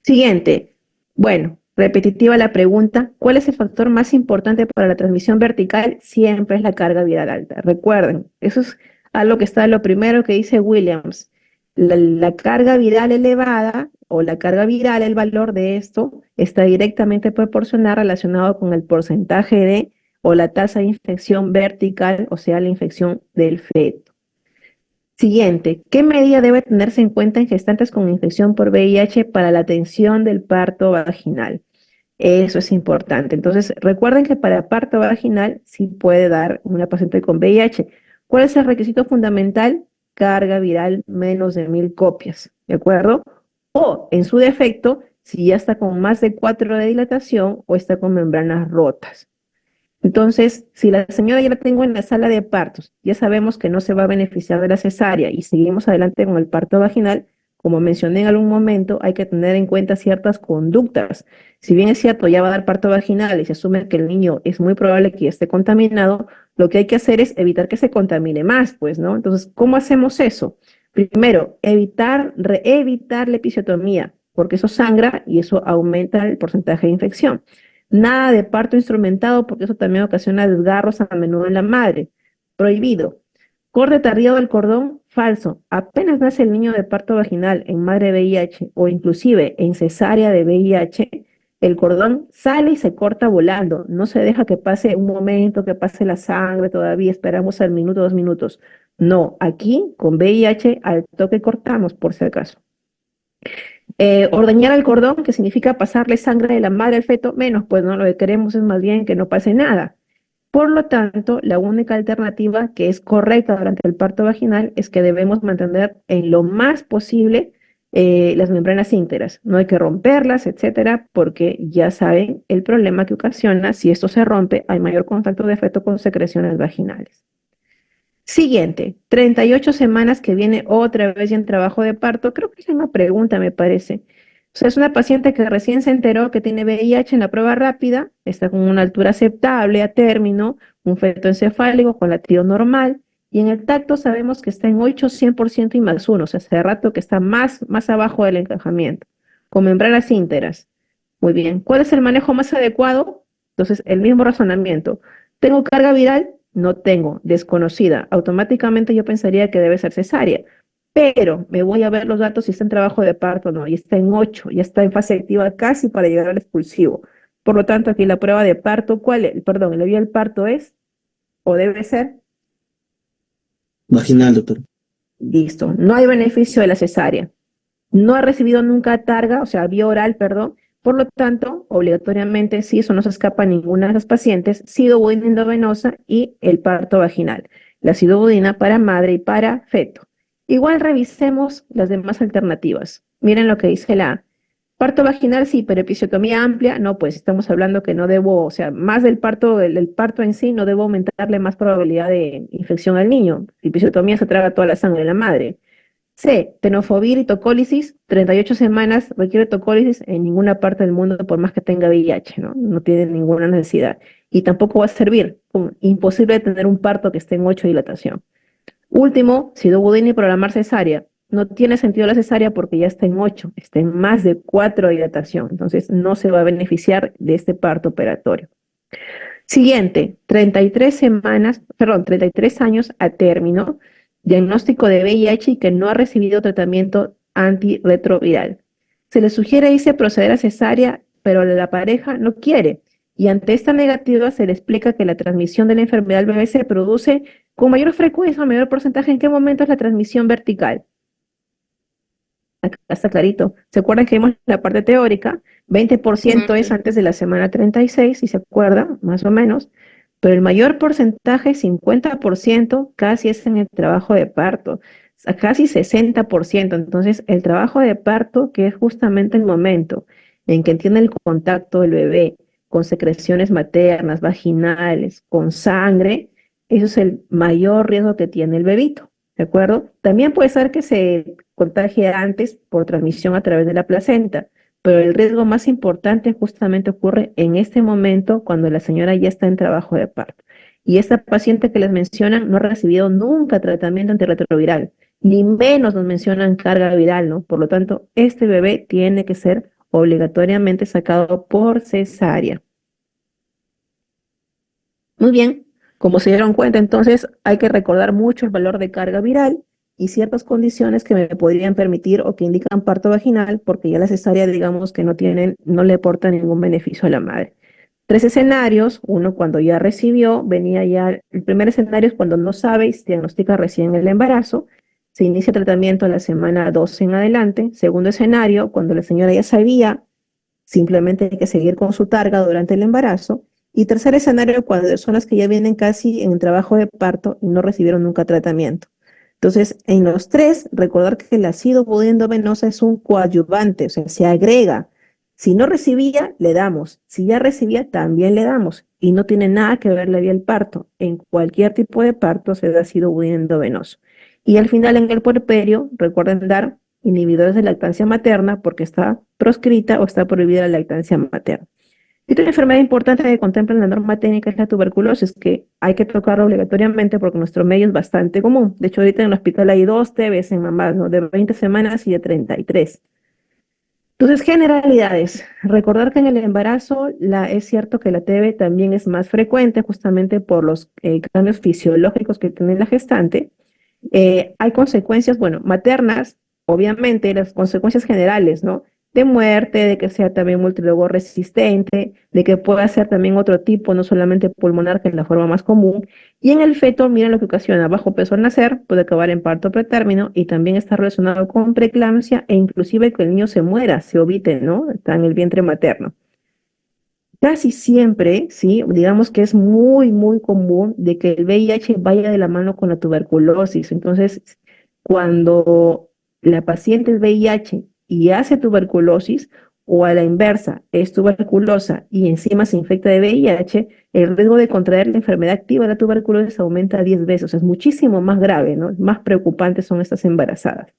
Siguiente. Bueno, repetitiva la pregunta. ¿Cuál es el factor más importante para la transmisión vertical? Siempre es la carga viral alta. Recuerden, eso es algo que está lo primero que dice Williams. La carga viral elevada o la carga viral, el valor de esto, está directamente proporcional relacionado con el porcentaje de o la tasa de infección vertical, o sea, la infección del feto. Siguiente, ¿qué medida debe tenerse en cuenta en gestantes con infección por VIH para la atención del parto vaginal? Eso es importante. Entonces, recuerden que para parto vaginal sí puede dar una paciente con VIH. ¿Cuál es el requisito fundamental? Carga viral menos de 1000 copias, ¿de acuerdo? O, en su defecto, si ya está con más de 4 de dilatación o está con membranas rotas. Entonces, si la señora ya la tengo en la sala de partos, ya sabemos que no se va a beneficiar de la cesárea y seguimos adelante con el parto vaginal, como mencioné en algún momento, hay que tener en cuenta ciertas conductas. Si bien es cierto, ya va a dar parto vaginal y se asume que el niño es muy probable que ya esté contaminado, lo que hay que hacer es evitar que se contamine más, pues, ¿no? Entonces, ¿cómo hacemos eso? Primero, evitar la episiotomía, porque eso sangra y eso aumenta el porcentaje de infección. Nada de parto instrumentado porque eso también ocasiona desgarros a menudo en la madre. Prohibido. Corte tardío del cordón, falso. Apenas nace el niño de parto vaginal en madre VIH o inclusive en cesárea de VIH, el cordón sale y se corta volando. No se deja que pase un momento, que pase la sangre todavía, esperamos al minuto, 2 minutos. No, aquí con VIH al toque cortamos por si acaso. Ordeñar el cordón, que significa pasarle sangre de la madre al feto, menos, pues no, lo que queremos es más bien que no pase nada. Por lo tanto, la única alternativa que es correcta durante el parto vaginal es que debemos mantener en lo más posible las membranas íntegras. No hay que romperlas, etcétera, porque ya saben el problema que ocasiona si esto se rompe, hay mayor contacto de feto con secreciones vaginales. Siguiente, 38 semanas que viene otra vez ya en trabajo de parto. Creo que es una pregunta, me parece. O sea, es una paciente que recién se enteró que tiene VIH en la prueba rápida, está con una altura aceptable a término, un feto encefálico con latido normal, y en el tacto sabemos que está en 800% y más 1, o sea, hace rato que está más abajo del encajamiento, con membranas íntegras. Muy bien, ¿cuál es el manejo más adecuado? Entonces, el mismo razonamiento. ¿Tengo carga viral? No tengo, desconocida. Automáticamente yo pensaría que debe ser cesárea, pero me voy a ver los datos si está en trabajo de parto o no, y está en 8, ya está en fase activa casi para llegar al expulsivo. Por lo tanto, aquí la prueba de parto, ¿cuál es? Perdón, la vía del parto es, o debe ser, Vaginal, doctor. listo. No hay beneficio de la cesárea. No ha recibido nunca targa, o sea, vía oral, perdón. Por lo tanto, obligatoriamente, si eso no se escapa a ninguna de las pacientes, sidobudina endovenosa y el parto vaginal. La sidobudina para madre y para feto. Igual revisemos las demás alternativas. Miren lo que dice la A. Parto vaginal, sí, pero episiotomía amplia, no, pues estamos hablando que no debo, o sea, más del parto, el parto en sí, no debo aumentarle más probabilidad de infección al niño. Episiotomía se traga toda la sangre de la madre. C, tenofovir y tocólisis, 38 semanas requiere tocólisis en ninguna parte del mundo por más que tenga VIH, ¿no? No tiene ninguna necesidad. Y tampoco va a servir, imposible tener un parto que esté en 8 dilatación. Último, sidobudina y programar cesárea. No tiene sentido la cesárea porque ya está en 8, está en más de 4 dilatación, entonces no se va a beneficiar de este parto operatorio. Siguiente, 33 semanas, perdón, 33 años a término, diagnóstico de VIH y que no ha recibido tratamiento antirretroviral. Se le sugiere irse a proceder a cesárea, pero la pareja no quiere. Y ante esta negativa se le explica que la transmisión de la enfermedad al bebé se produce con mayor frecuencia o mayor porcentaje. ¿En qué momento es la transmisión vertical? Acá está clarito. ¿Se acuerdan que vimos la parte teórica? 20% es antes de la semana 36, si se acuerda, más o menos, pero el mayor porcentaje, 50%, casi es en el trabajo de parto, o sea, casi 60%. Entonces, el trabajo de parto, que es justamente el momento en que tiene el contacto del bebé con secreciones maternas, vaginales, con sangre, eso es el mayor riesgo que tiene el bebito. ¿De acuerdo? También puede ser que se contagie antes por transmisión a través de la placenta, pero el riesgo más importante justamente ocurre en este momento cuando la señora ya está en trabajo de parto. Y esta paciente que les mencionan no ha recibido nunca tratamiento antirretroviral, ni menos nos mencionan carga viral, ¿no? Por lo tanto, este bebé tiene que ser obligatoriamente sacado por cesárea. Muy bien, como se dieron cuenta, entonces hay que recordar mucho el valor de carga viral y ciertas condiciones que me podrían permitir o que indican parto vaginal, porque ya la cesárea, digamos que no le aporta ningún beneficio a la madre. Tres escenarios: uno, cuando ya recibió, venía ya, el primer escenario es cuando no sabe y se diagnostica recién el embarazo, se inicia tratamiento a la semana 12 en adelante. Segundo escenario, cuando la señora ya sabía, simplemente hay que seguir con su targa durante el embarazo. Y tercer escenario, cuando son las que ya vienen casi en el trabajo de parto y no recibieron nunca tratamiento. Entonces, en los tres, recordar que el ácido pudendovenosa es un coadyuvante, o sea, se agrega. Si no recibía, le damos. Si ya recibía, también le damos. Y no tiene nada que ver la vía del parto. En cualquier tipo de parto se da ácido pudendovenoso. Y al final, en el puerperio, recuerden dar inhibidores de lactancia materna porque está proscrita o está prohibida la lactancia materna. Y otra enfermedad importante que contempla la norma técnica es la tuberculosis, que hay que tocarla obligatoriamente porque nuestro medio es bastante común. De hecho, ahorita en el hospital hay 2 TBs en mamás, ¿no? De 20 semanas y de 33. Entonces, generalidades. Recordar que en el embarazo es cierto que la TB también es más frecuente justamente por los cambios fisiológicos que tiene la gestante. Hay consecuencias, bueno, maternas, obviamente, las consecuencias generales, ¿no? De muerte, de que sea también multilogo resistente, de que pueda ser también otro tipo, no solamente pulmonar, que es la forma más común. Y en el feto, miren lo que ocasiona: bajo peso al nacer, puede acabar en parto pretérmino y también está relacionado con preeclampsia e inclusive que el niño se muera, se ovite, ¿no? Está en el vientre materno. Casi siempre, sí, digamos que es muy, muy común de que el VIH vaya de la mano con la tuberculosis. Entonces, cuando la paciente es VIH y hace tuberculosis, o a la inversa, es tuberculosa y encima se infecta de VIH, el riesgo de contraer la enfermedad activa de la tuberculosis aumenta 10 veces. O sea, es muchísimo más grave, ¿no? Más preocupantes son estas embarazadas.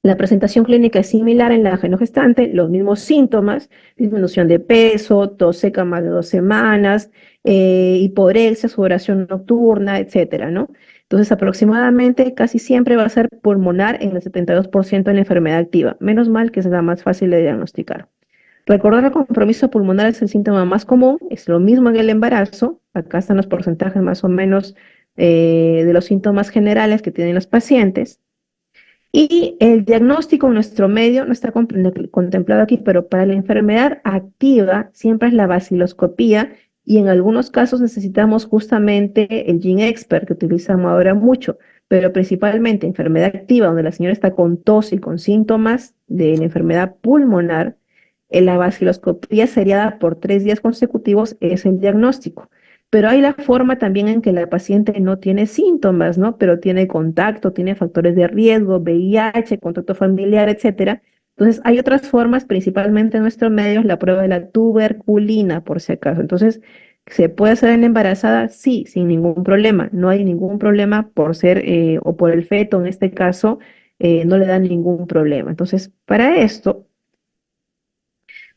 La presentación clínica es similar en la genogestante, los mismos síntomas: disminución de peso, tos seca más de 2 semanas, hiporexia, sudoración nocturna, etcétera, ¿no? Entonces, aproximadamente casi siempre va a ser pulmonar en el 72% de la enfermedad activa. Menos mal que es la más fácil de diagnosticar. Recordar el compromiso pulmonar es el síntoma más común, es lo mismo en el embarazo. Acá están los porcentajes más o menos de los síntomas generales que tienen los pacientes. Y el diagnóstico en nuestro medio no está contemplado aquí, pero para la enfermedad activa siempre es la baciloscopía y en algunos casos necesitamos justamente el GeneXpert que utilizamos ahora mucho, pero principalmente enfermedad activa donde la señora está con tos y con síntomas de la enfermedad pulmonar, la baciloscopía seriada por 3 días consecutivos es el diagnóstico. Pero hay la forma también en que la paciente no tiene síntomas, ¿no? Pero tiene contacto, tiene factores de riesgo, VIH, contacto familiar, etcétera. Entonces, hay otras formas, principalmente en nuestros medios, la prueba de la tuberculina, por si acaso. Entonces, ¿se puede hacer en la embarazada? Sí, sin ningún problema. No hay ningún problema por ser, o por el feto en este caso, no le dan ningún problema. Entonces, para esto,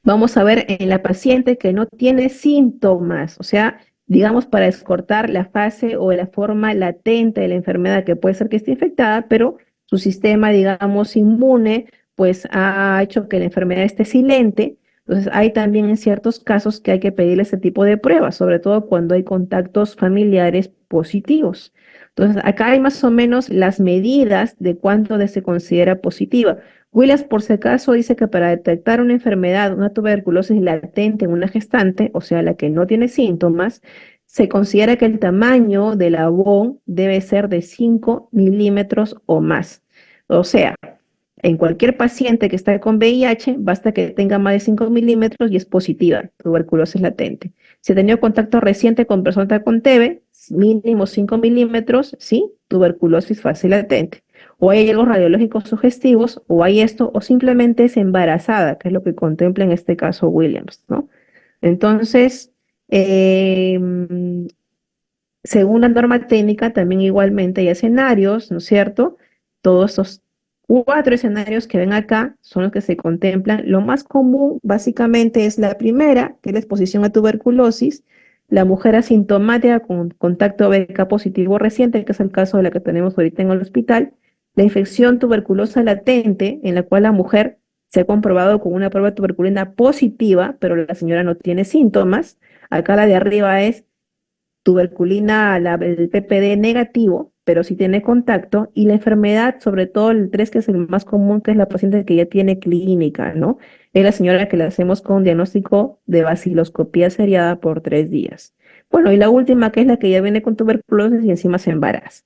vamos a ver en la paciente que no tiene síntomas, o sea, digamos para descortar la fase o la forma latente de la enfermedad, que puede ser que esté infectada, pero su sistema, digamos, inmune, pues ha hecho que la enfermedad esté silente. Entonces, hay también en ciertos casos que hay que pedirle ese tipo de pruebas, sobre todo cuando hay contactos familiares positivos. Entonces, acá hay más o menos las medidas de cuánto se considera positiva. Williams, por si acaso, dice que para detectar una enfermedad, una tuberculosis latente en una gestante, o sea, la que no tiene síntomas, se considera que el tamaño de la BON debe ser de 5 milímetros o más. O sea, en cualquier paciente que está con VIH, basta que tenga más de 5 milímetros y es positiva, tuberculosis latente. Si ha tenido contacto reciente con persona con TB, mínimo 5 milímetros, sí, tuberculosis fácil latente. O hay algo radiológicos sugestivos, o hay esto, o simplemente es embarazada, que es lo que contempla en este caso Williams, ¿no? Entonces, eh, según la norma técnica, también igualmente hay escenarios, ¿no es cierto? Todos estos 4 escenarios que ven acá son los que se contemplan. Lo más común, básicamente, es la primera, que es la exposición a tuberculosis, la mujer asintomática con contacto BK positivo reciente, que es el caso de la que tenemos ahorita en el hospital, la infección tuberculosa latente, en la cual la mujer se ha comprobado con una prueba de tuberculina positiva, pero la señora no tiene síntomas. Acá la de arriba es tuberculina, el PPD negativo, pero sí tiene contacto, y la enfermedad, sobre todo el 3, que es el más común, que es la paciente que ya tiene clínica, ¿no? Es la señora que la hacemos con diagnóstico de baciloscopía seriada por 3 días. Bueno, y la última, que es la que ya viene con tuberculosis y encima se embaraza.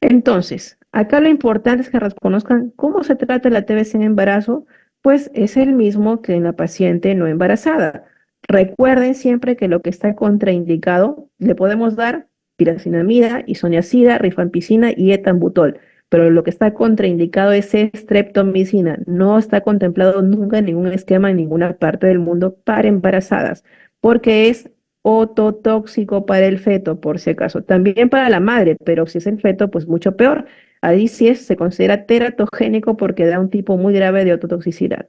Entonces, acá lo importante es que reconozcan cómo se trata la TBC en embarazo, pues es el mismo que en la paciente no embarazada. Recuerden siempre que lo que está contraindicado le podemos dar piracinamida, isoniazida, rifampicina y etambutol, pero lo que está contraindicado es streptomicina. No está contemplado nunca en ningún esquema en ninguna parte del mundo para embarazadas, porque es ototóxico para el feto, por si acaso. También para la madre, pero si es el feto, pues mucho peor. Ahí sí se considera teratogénico porque da un tipo muy grave de ototoxicidad.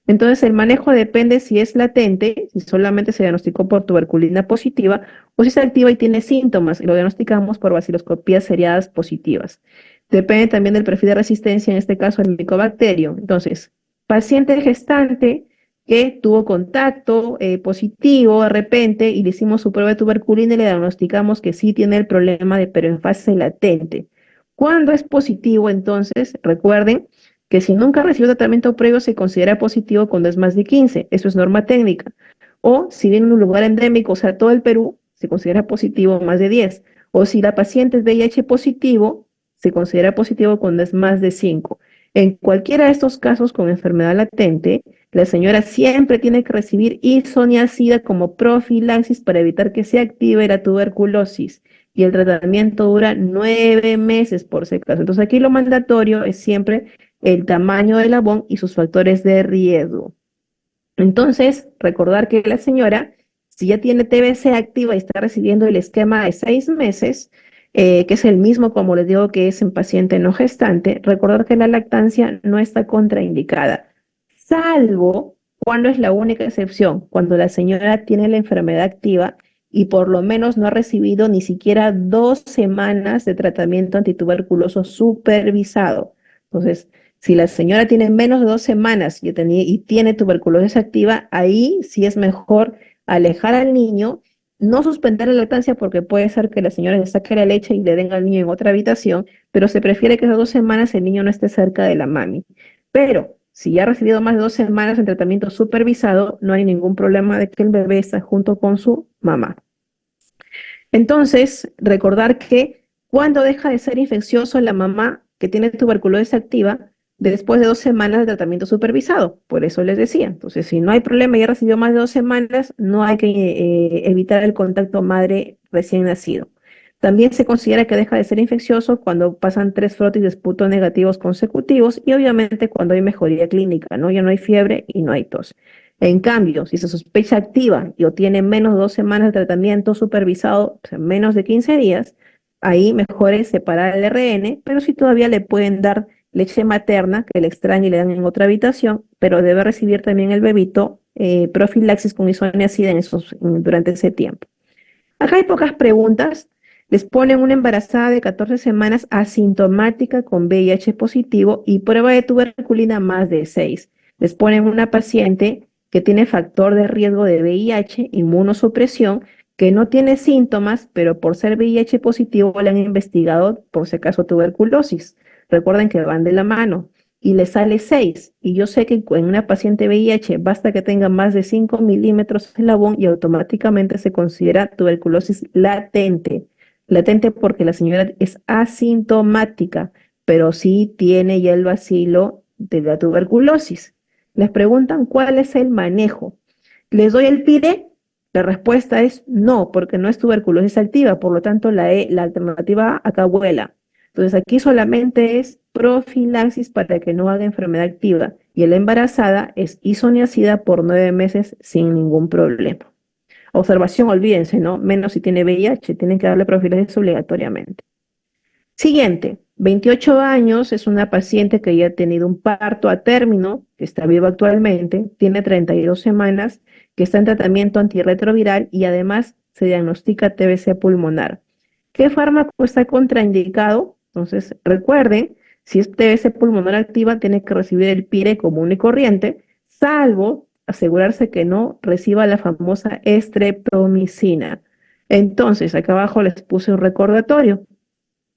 Entonces, el manejo depende si es latente, si solamente se diagnosticó por tuberculina positiva, o si es activa y tiene síntomas, y lo diagnosticamos por baciloscopías seriadas positivas. Depende también del perfil de resistencia, en este caso el micobacterio. Entonces, paciente gestante que tuvo contacto positivo de repente y le hicimos su prueba de tuberculina y le diagnosticamos que sí tiene el problema de pero en fase latente. Cuando es positivo, entonces, recuerden que si nunca recibió tratamiento previo se considera positivo cuando es más de 15, eso es norma técnica. O si viene en un lugar endémico, o sea, todo el Perú, se considera positivo más de 10. O si la paciente es VIH positivo, se considera positivo cuando es más de 5. En cualquiera de estos casos con enfermedad latente, la señora siempre tiene que recibir isoniazida como profilaxis para evitar que se active la tuberculosis. Y el tratamiento dura 9 meses por si acaso. Entonces aquí lo mandatorio es siempre el tamaño del labón y sus factores de riesgo. Entonces, recordar que la señora, si ya tiene TBC activa y está recibiendo el esquema de 6 meses, que es el mismo, como les digo, que es en paciente no gestante, recordar que la lactancia no está contraindicada, salvo cuando es la única excepción, cuando la señora tiene la enfermedad activa y por lo menos no ha recibido ni siquiera 2 semanas de tratamiento antituberculoso supervisado. Entonces, si la señora tiene menos de 2 semanas y tiene tuberculosis activa, ahí sí es mejor alejar al niño, no suspender la lactancia porque puede ser que la señora le saque la leche y le den al niño en otra habitación, pero se prefiere que esas 2 semanas el niño no esté cerca de la mami. Pero si ya ha recibido más de 2 semanas en tratamiento supervisado, no hay ningún problema de que el bebé está junto con su mamá. Entonces, recordar que cuando deja de ser infeccioso la mamá que tiene tuberculosis activa, después de 2 semanas de tratamiento supervisado. Por eso les decía. Entonces, si no hay problema y ha recibido más de 2 semanas, no hay que evitar el contacto madre recién nacido. También se considera que deja de ser infeccioso cuando pasan 3 frotis de esputo negativos consecutivos y obviamente cuando hay mejoría clínica, ¿no? Ya no hay fiebre y no hay tos. En cambio, si se sospecha activa y o tiene menos de 2 semanas de tratamiento supervisado, o sea, menos de 15 días, ahí mejor es separar el RN, pero sí todavía le pueden dar leche materna, que le extraen y le dan en otra habitación, pero debe recibir también el bebito profilaxis con isoniazida durante ese tiempo. Acá hay pocas preguntas. Les ponen una embarazada de 14 semanas asintomática con VIH positivo y prueba de tuberculina más de 6. Les ponen una paciente que tiene factor de riesgo de VIH, inmunosupresión, que no tiene síntomas, pero por ser VIH positivo le han investigado por si acaso tuberculosis. Recuerden que van de la mano y le sale 6. Y yo sé que en una paciente VIH basta que tenga más de 5 milímetros de eslabón y automáticamente se considera tuberculosis latente. Latente porque la señora es asintomática, pero sí tiene ya el bacilo de la tuberculosis. Les preguntan cuál es el manejo. ¿Les doy el PIRE? La respuesta es no, porque no es tuberculosis activa, por lo tanto la alternativa A acá vuela. Entonces aquí solamente es profilaxis para que no haga enfermedad activa y la embarazada es isoniazida por 9 meses sin ningún problema. Observación, olvídense, ¿no? Menos si tiene VIH, tienen que darle profilaxis obligatoriamente. Siguiente, 28 años, es una paciente que ya ha tenido un parto a término, que está viva actualmente, tiene 32 semanas, que está en tratamiento antirretroviral y además se diagnostica TBC pulmonar. ¿Qué fármaco está contraindicado? Entonces, recuerden, si es TBC pulmonar activa, tiene que recibir el PIRE común y corriente, salvo asegurarse que no reciba la famosa estreptomicina. Entonces, acá abajo les puse un recordatorio.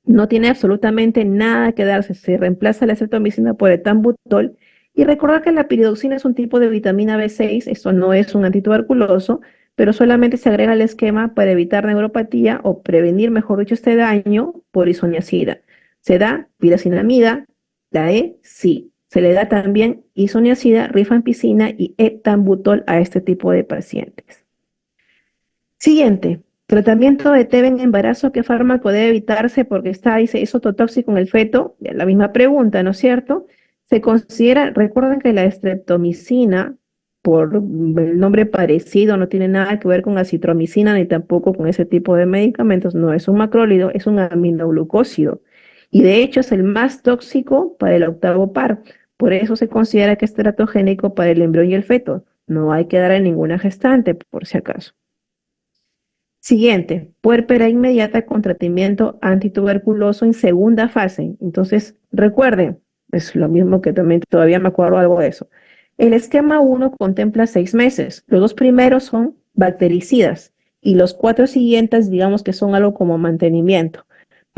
No tiene absolutamente nada que darse. Se reemplaza la estreptomicina por etambutol. Y recordar que la piridoxina es un tipo de vitamina B6, esto no es un antituberculoso, pero solamente se agrega al esquema para evitar neuropatía o prevenir, mejor dicho, este daño por isoniazida. Se da piracinamida, la E, sí. Se le da también isoniazida, rifampicina y etambutol a este tipo de pacientes. Siguiente, tratamiento de TB en embarazo, ¿qué fármaco debe evitarse porque dice, es ototóxico en el feto? Ya, la misma pregunta, ¿no es cierto? Se considera, recuerden que la estreptomicina, por el nombre parecido, no tiene nada que ver con acitromicina ni tampoco con ese tipo de medicamentos, no es un macrólido, es un aminoglucósido. Y de hecho es el más tóxico para el octavo par. Por eso se considera que es teratogénico para el embrión y el feto. No hay que dar a ninguna gestante, por si acaso. Siguiente, puérpera inmediata con tratamiento antituberculoso en segunda fase. Entonces, recuerden, es lo mismo que también todavía me acuerdo algo de eso. El esquema 1 contempla 6 meses. Los 2 primeros son bactericidas y los 4 siguientes, digamos que son algo como mantenimiento.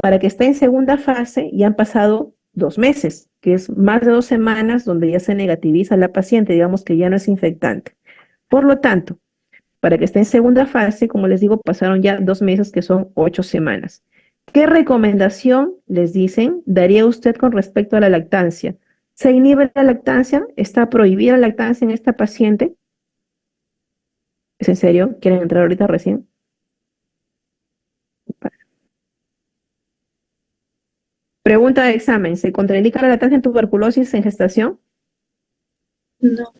Para que esté en segunda fase, ya han pasado 2 meses, que es más de 2 semanas donde ya se negativiza la paciente, digamos que ya no es infectante. Por lo tanto, para que esté en segunda fase, como les digo, pasaron ya 2 meses, que son 8 semanas. ¿Qué recomendación, les dicen, daría usted con respecto a la lactancia? ¿Se inhibe la lactancia? ¿Está prohibida la lactancia en esta paciente? ¿Es en serio? ¿Quieren entrar ahorita recién? Pregunta de examen. ¿Se contraindica la lactancia en tuberculosis en gestación? No.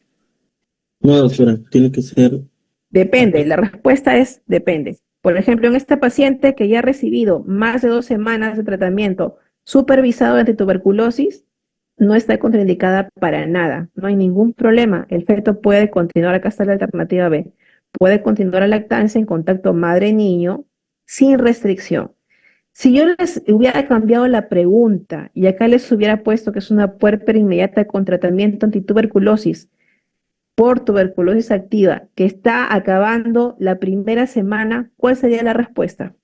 No, doctora, tiene que ser. Depende, la respuesta es depende. Por ejemplo, en esta paciente que ya ha recibido más de 2 semanas de tratamiento supervisado de antituberculosis, no está contraindicada para nada, no hay ningún problema. El feto puede continuar, acá está la alternativa B, puede continuar la lactancia en contacto madre-niño sin restricción. Si yo les hubiera cambiado la pregunta y acá les hubiera puesto que es una puérpera inmediata con tratamiento antituberculosis, por tuberculosis activa que está acabando la primera semana, ¿cuál sería la respuesta?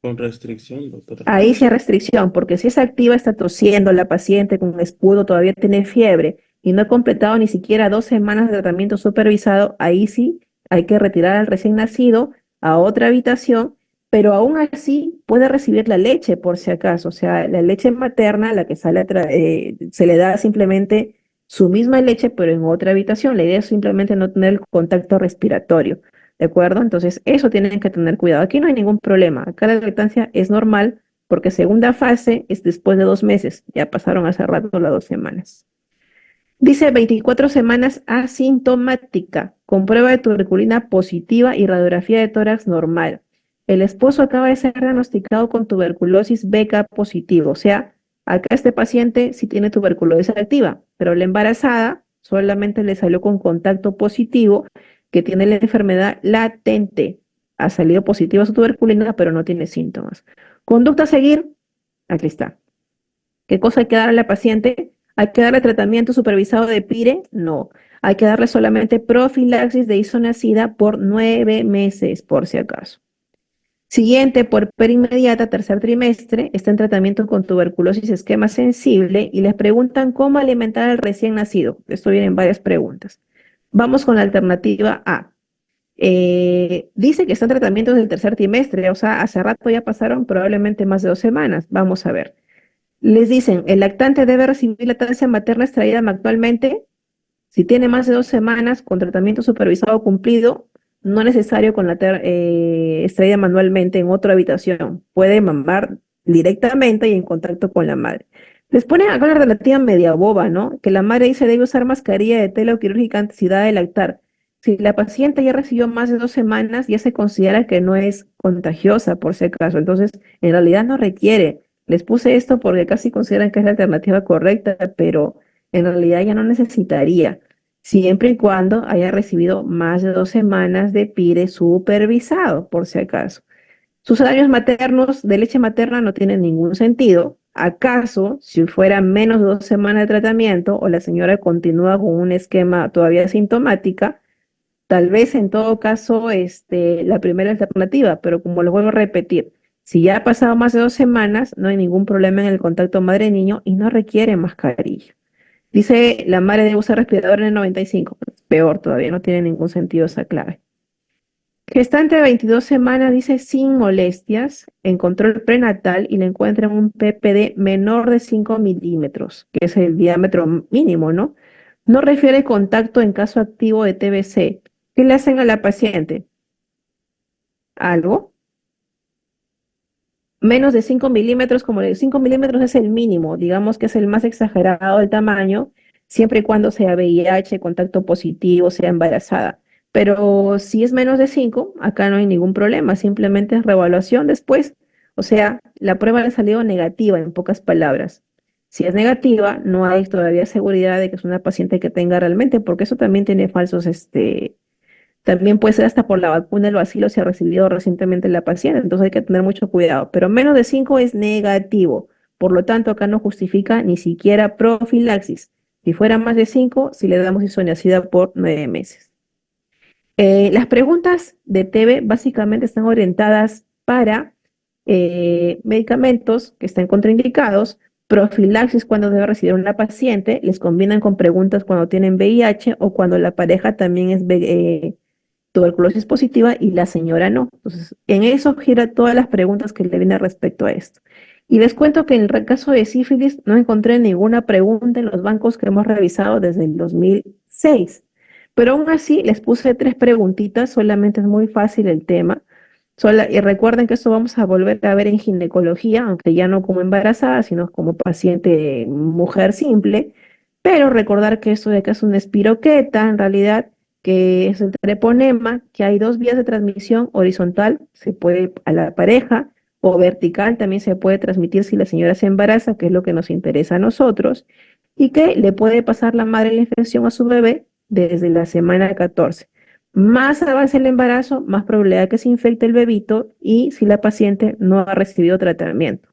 Con restricción, doctora. Ahí sí hay restricción, porque si es activa, está tosiendo la paciente con espudo, todavía tiene fiebre y no ha completado ni siquiera 2 semanas de tratamiento supervisado, ahí sí hay que retirar al recién nacido a otra habitación, pero aún así puede recibir la leche por si acaso, o sea, la leche materna, la que sale se le da simplemente su misma leche, pero en otra habitación. La idea es simplemente no tener el contacto respiratorio. ¿De acuerdo? Entonces, eso tienen que tener cuidado. Aquí no hay ningún problema. Acá la lactancia es normal porque segunda fase es después de 2 meses. Ya pasaron hace rato las 2 semanas. Dice 24 semanas asintomática, con prueba de tuberculina positiva y radiografía de tórax normal. El esposo acaba de ser diagnosticado con tuberculosis BK positivo, o sea, Acá este paciente sí tiene tuberculosis activa, pero la embarazada solamente le salió con contacto positivo que tiene la enfermedad latente. Ha salido positiva su tuberculina, pero no tiene síntomas. Conducta a seguir, aquí está. ¿Qué cosa hay que darle a la paciente? ¿Hay que darle tratamiento supervisado de PIRE? No. Hay que darle solamente profilaxis de isoniazida por 9 meses, por si acaso. Siguiente, por inmediata, tercer trimestre, está en tratamiento con tuberculosis esquema sensible y les preguntan cómo alimentar al recién nacido. Esto viene en varias preguntas. Vamos con la alternativa A. Dice que está en tratamiento desde el tercer trimestre, o sea, hace rato ya pasaron probablemente más de 2 semanas. Vamos a ver. Les dicen, el lactante debe recibir lactancia materna extraída actualmente. Si tiene más de 2 semanas con tratamiento supervisado cumplido, no es necesario con la extraída manualmente en otra habitación. Puede mamar directamente y en contacto con la madre. Les ponen acá una alternativa media boba, ¿no? Que la madre dice debe usar mascarilla de tela o quirúrgica antes si da de lactar. Si la paciente ya recibió más de 2 semanas, ya se considera que no es contagiosa, por si acaso. Entonces, en realidad no requiere. Les puse esto porque casi consideran que es la alternativa correcta, pero en realidad ya no necesitaría, siempre y cuando haya recibido más de 2 semanas de PIRE supervisado, por si acaso. Sus horarios maternos de leche materna no tienen ningún sentido. ¿Acaso, si fuera menos de 2 semanas de tratamiento o la señora continúa con un esquema todavía sintomática, tal vez en todo caso la primera alternativa, pero como lo vuelvo a repetir, si ya ha pasado más de 2 semanas, no hay ningún problema en el contacto madre-niño y no requiere mascarilla. Dice la madre debe usar respirador en el 95. Peor todavía, no tiene ningún sentido esa clave. Gestante de 22 semanas dice sin molestias, en control prenatal y le encuentran un PPD menor de 5 milímetros, que es el diámetro mínimo, ¿no? No refiere contacto en caso activo de TBC. ¿Qué le hacen a la paciente? ¿Algo? Menos de 5 milímetros, como el 5 milímetros es el mínimo, digamos que es el más exagerado del tamaño, siempre y cuando sea VIH, contacto positivo, sea embarazada. Pero si es menos de 5, acá no hay ningún problema, simplemente es reevaluación después. O sea, la prueba le ha salido negativa, en pocas palabras. Si es negativa, no hay todavía seguridad de que es una paciente que tenga realmente, porque eso también tiene falsos, también puede ser hasta por la vacuna del bacilo si ha recibido recientemente la paciente, entonces hay que tener mucho cuidado. Pero menos de 5 es negativo, por lo tanto acá no justifica ni siquiera profilaxis. Si fuera más de 5, si le damos isoniazida por 9 meses. Las preguntas de TB básicamente están orientadas para medicamentos que están contraindicados, profilaxis cuando debe recibir una paciente, les combinan con preguntas cuando tienen VIH o cuando la pareja también es tuberculosis positiva y la señora no. Entonces, en eso gira todas las preguntas que le vienen respecto a esto. Y les cuento que en el caso de sífilis no encontré ninguna pregunta en los bancos que hemos revisado desde el 2006. Pero aún así les puse 3 preguntitas, solamente es muy fácil el tema. Y recuerden que esto vamos a volver a ver en ginecología, aunque ya no como embarazada, sino como paciente mujer simple. Pero recordar que esto de acá es una espiroqueta, en realidad, que es el treponema, que hay 2 vías de transmisión, horizontal, se puede a la pareja, o vertical, también se puede transmitir si la señora se embaraza, que es lo que nos interesa a nosotros, y que le puede pasar la madre la infección a su bebé desde la semana 14. Más avance el embarazo, más probabilidad que se infecte el bebito y si la paciente no ha recibido tratamiento.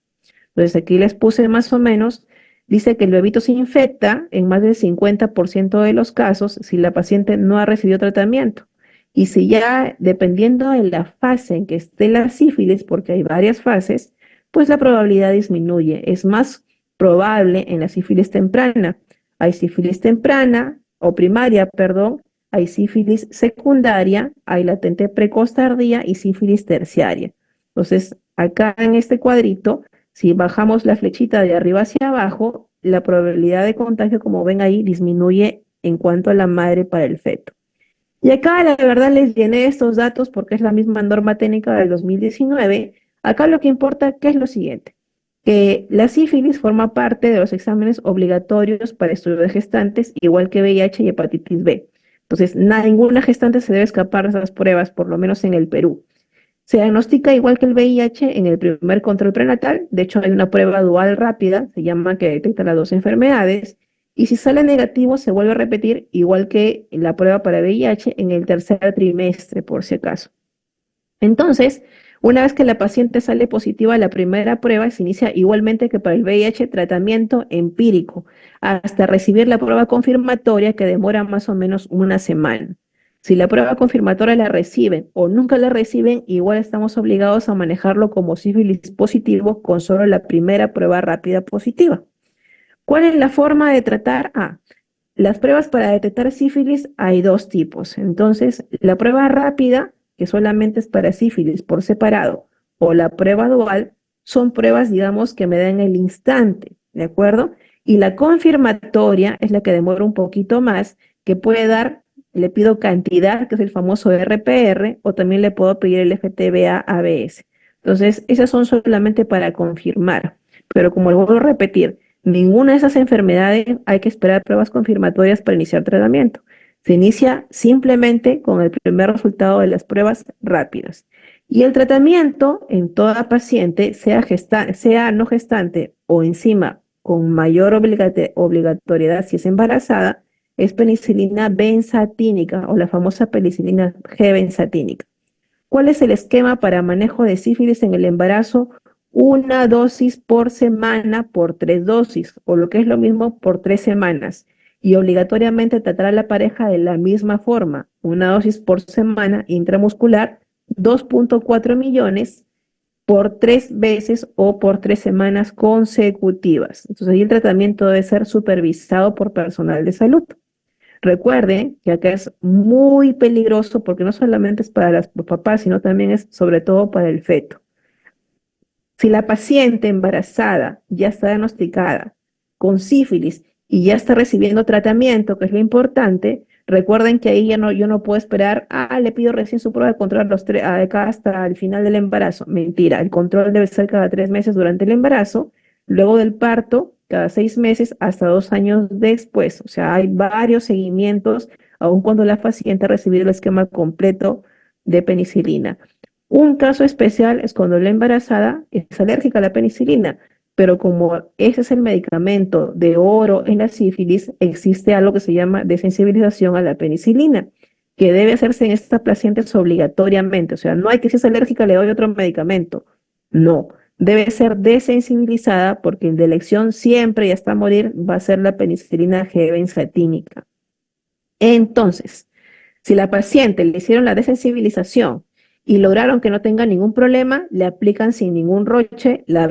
Entonces aquí les puse más o menos, dice que el bebito se infecta en más del 50% de los casos si la paciente no ha recibido tratamiento. Y si ya, dependiendo de la fase en que esté la sífilis, porque hay varias fases, pues la probabilidad disminuye. Es más probable en la sífilis temprana. Hay sífilis temprana o primaria, perdón, hay sífilis secundaria, hay latente precoz tardía y sífilis terciaria. Entonces, acá en este cuadrito, si bajamos la flechita de arriba hacia abajo, la probabilidad de contagio, como ven ahí, disminuye en cuanto a la madre para el feto. Y acá, la verdad, les llené estos datos porque es la misma norma técnica del 2019. Acá lo que importa que es lo siguiente, que la sífilis forma parte de los exámenes obligatorios para estudio de gestantes, igual que VIH y hepatitis B. Entonces, ninguna gestante se debe escapar de esas pruebas, por lo menos en el Perú. Se diagnostica igual que el VIH en el primer control prenatal. De hecho, hay una prueba dual rápida, se llama, que detecta las dos enfermedades. Y si sale negativo, se vuelve a repetir igual que la prueba para VIH en el tercer trimestre, por si acaso. Entonces, una vez que la paciente sale positiva a la primera prueba, se inicia igualmente que para el VIH tratamiento empírico, hasta recibir la prueba confirmatoria, que demora más o menos una semana. Si la prueba confirmatoria la reciben o nunca la reciben, igual estamos obligados a manejarlo como sífilis positivo con solo la primera prueba rápida positiva. ¿Cuál es la forma de tratar? Las pruebas para detectar sífilis hay dos tipos. Entonces, la prueba rápida, que solamente es para sífilis por separado, o la prueba dual, son pruebas, digamos, que me dan el instante, ¿de acuerdo? Y la confirmatoria es la que demora un poquito más, que puede dar, le pido cantidad, que es el famoso RPR, o también le puedo pedir el FTBA-ABS. Entonces, esas son solamente para confirmar. Pero como lo vuelvo a repetir, ninguna de esas enfermedades hay que esperar pruebas confirmatorias para iniciar tratamiento. Se inicia simplemente con el primer resultado de las pruebas rápidas. Y el tratamiento en toda paciente, sea no gestante o encima con mayor obligatoriedad si es embarazada, es penicilina benzatínica o la famosa penicilina G-benzatínica. ¿Cuál es el esquema para manejo de sífilis en el embarazo? Una dosis por semana por 3 dosis, o lo que es lo mismo, por 3 semanas. Y obligatoriamente tratar a la pareja de la misma forma. Una dosis por semana intramuscular, 2.4 millones por 3 veces o por 3 semanas consecutivas. Entonces ahí el tratamiento debe ser supervisado por personal de salud. Recuerden que acá es muy peligroso porque no solamente es para los papás, sino también es sobre todo para el feto. Si la paciente embarazada ya está diagnosticada con sífilis y ya está recibiendo tratamiento, que es lo importante, recuerden que ahí yo no puedo esperar, le pido recién su prueba de control acá hasta el final del embarazo. Mentira, el control debe ser cada 3 meses durante el embarazo, luego del parto, cada 6 meses, hasta 2 años después. O sea, hay varios seguimientos, aun cuando la paciente ha recibido el esquema completo de penicilina. Un caso especial es cuando la embarazada es alérgica a la penicilina, pero como ese es el medicamento de oro en la sífilis, existe algo que se llama desensibilización a la penicilina, que debe hacerse en estas pacientes obligatoriamente. O sea, no hay que si es alérgica le doy otro medicamento. No, debe ser desensibilizada porque el de elección siempre y hasta morir va a ser la penicilina G-benzatínica. Entonces, si la paciente le hicieron la desensibilización y lograron que no tenga ningún problema, le aplican sin ningún roche la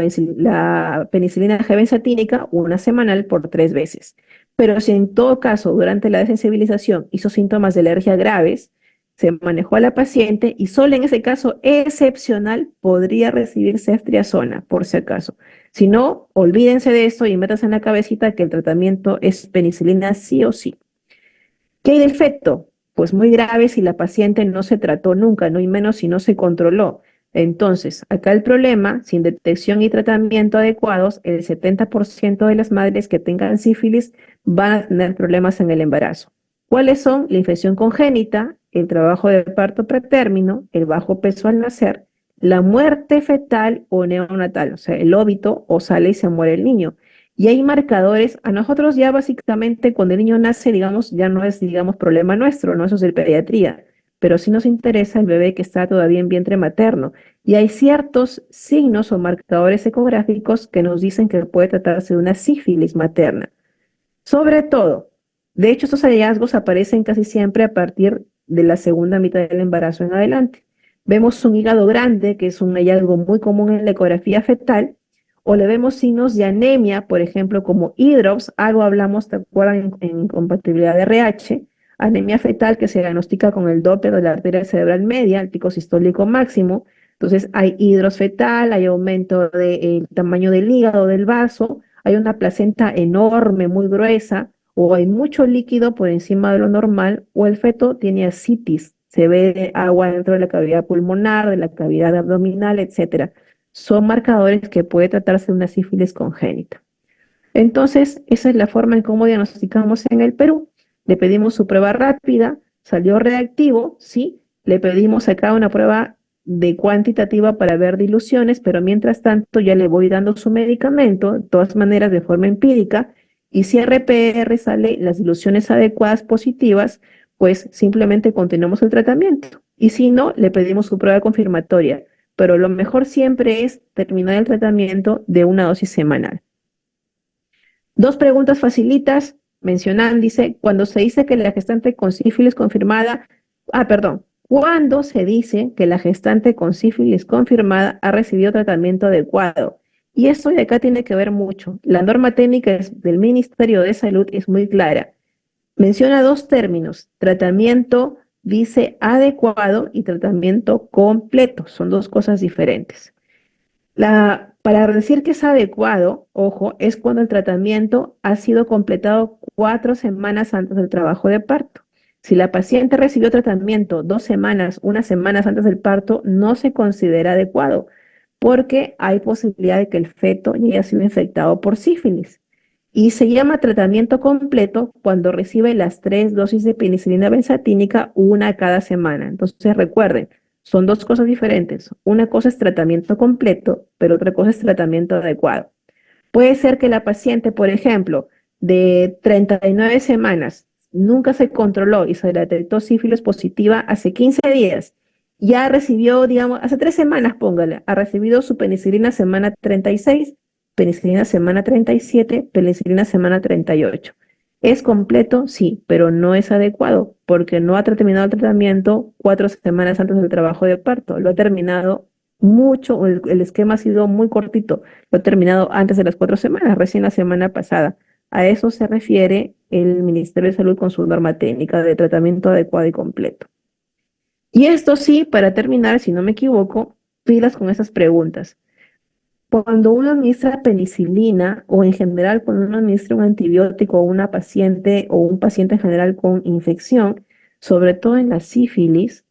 penicilina G-benzatínica una semanal por 3 veces. Pero si en todo caso durante la desensibilización hizo síntomas de alergia graves, se manejó a la paciente y solo en ese caso excepcional podría recibir ceftriaxona, por si acaso. Si no, olvídense de esto y métanse en la cabecita que el tratamiento es penicilina sí o sí. ¿Qué hay del feto? Pues muy grave si la paciente no se trató nunca, no y menos si no se controló. Entonces, acá el problema, sin detección y tratamiento adecuados, el 70% de las madres que tengan sífilis van a tener problemas en el embarazo. ¿Cuáles son? La infección congénita, el trabajo de parto pretérmino, el bajo peso al nacer, la muerte fetal o neonatal, o sea, el óbito o sale y se muere el niño. Y hay marcadores, a nosotros ya básicamente cuando el niño nace, digamos, ya no es, digamos, problema nuestro, no eso es de pediatría, pero sí nos interesa el bebé que está todavía en vientre materno. Y hay ciertos signos o marcadores ecográficos que nos dicen que puede tratarse de una sífilis materna. Sobre todo, de hecho, estos hallazgos aparecen casi siempre a partir de la segunda mitad del embarazo en adelante. Vemos un hígado grande, que es un hallazgo muy común en la ecografía fetal, o le vemos signos de anemia, por ejemplo, como hidrops, algo hablamos, ¿te acuerdan? En incompatibilidad de RH, anemia fetal que se diagnostica con el Doppler de la arteria cerebral media, el pico sistólico máximo. Entonces hay hidros fetal, hay aumento del tamaño del hígado, del vaso, hay una placenta enorme, muy gruesa, o hay mucho líquido por encima de lo normal, o el feto tiene ascitis, se ve agua dentro de la cavidad pulmonar, de la cavidad abdominal, etcétera. Son marcadores que puede tratarse de una sífilis congénita. Entonces, esa es la forma en cómo diagnosticamos en el Perú. Le pedimos su prueba rápida, salió reactivo, sí, le pedimos acá una prueba de cuantitativa para ver diluciones, pero mientras tanto ya le voy dando su medicamento, de todas maneras de forma empírica, y si RPR sale las diluciones adecuadas positivas, pues simplemente continuamos el tratamiento. Y si no, le pedimos su prueba confirmatoria. Pero lo mejor siempre es terminar el tratamiento de una dosis semanal. Dos preguntas facilitas. Mencionan, dice, cuando se dice que la gestante con sífilis confirmada, ¿cuándo se dice que la gestante con sífilis confirmada ha recibido tratamiento adecuado? Y esto de acá tiene que ver mucho. La norma técnica del Ministerio de Salud es muy clara. Menciona dos términos, tratamiento, dice adecuado y tratamiento completo. Son dos cosas diferentes. Para decir que es adecuado, ojo, es cuando el tratamiento ha sido completado 4 semanas antes del trabajo de parto. Si la paciente recibió tratamiento 2 semanas, 1 semana antes del parto, no se considera adecuado, porque hay posibilidad de que el feto ya haya sido infectado por sífilis. Y se llama tratamiento completo cuando recibe las 3 dosis de penicilina benzatínica, una cada semana. Entonces recuerden, son dos cosas diferentes. Una cosa es tratamiento completo, pero otra cosa es tratamiento adecuado. Puede ser que la paciente, por ejemplo, de 39 semanas, nunca se controló y se le detectó sífilis positiva hace 15 días. Ya recibió, digamos, hace 3 semanas, póngale, ha recibido su penicilina semana 36, penicilina semana 37, penicilina semana 38. ¿Es completo? Sí, pero no es adecuado porque no ha terminado el tratamiento 4 semanas antes del trabajo de parto. Lo ha terminado mucho, el esquema ha sido muy cortito. Lo ha terminado antes de las 4 semanas, recién la semana pasada. A eso se refiere el Ministerio de Salud con su norma técnica de tratamiento adecuado y completo. Y esto sí, para terminar, si no me equivoco, pilas con esas preguntas. Cuando uno administra penicilina o en general cuando uno administra un antibiótico a una paciente o un paciente en general con infección, sobre todo en la sífilis,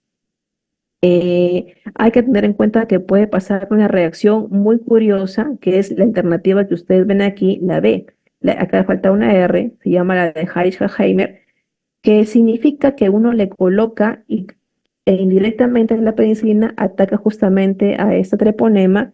hay que tener en cuenta que puede pasar una reacción muy curiosa, que es la alternativa que ustedes ven aquí, la B. Acá falta una R, se llama la de Harris-Heimer, que significa que uno le coloca e indirectamente la penicilina ataca justamente a este treponema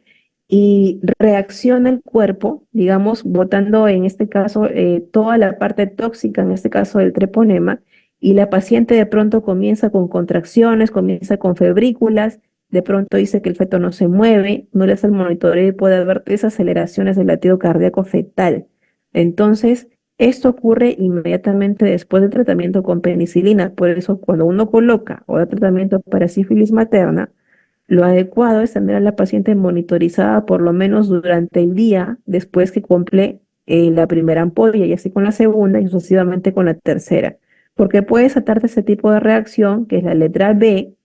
y reacciona el cuerpo, digamos, botando en este caso toda la parte tóxica, en este caso del treponema, y la paciente de pronto comienza con contracciones, comienza con febrículas, de pronto dice que el feto no se mueve, no le hace el monitoreo y puede haber desaceleraciones del latido cardíaco fetal. Entonces, esto ocurre inmediatamente después del tratamiento con penicilina. Por eso, cuando uno coloca o da tratamiento para sífilis materna, lo adecuado es tener a la paciente monitorizada por lo menos durante el día después que cumple la primera ampolla y así con la segunda y sucesivamente con la tercera. Porque puede desatarte ese tipo de reacción, que es la letra B,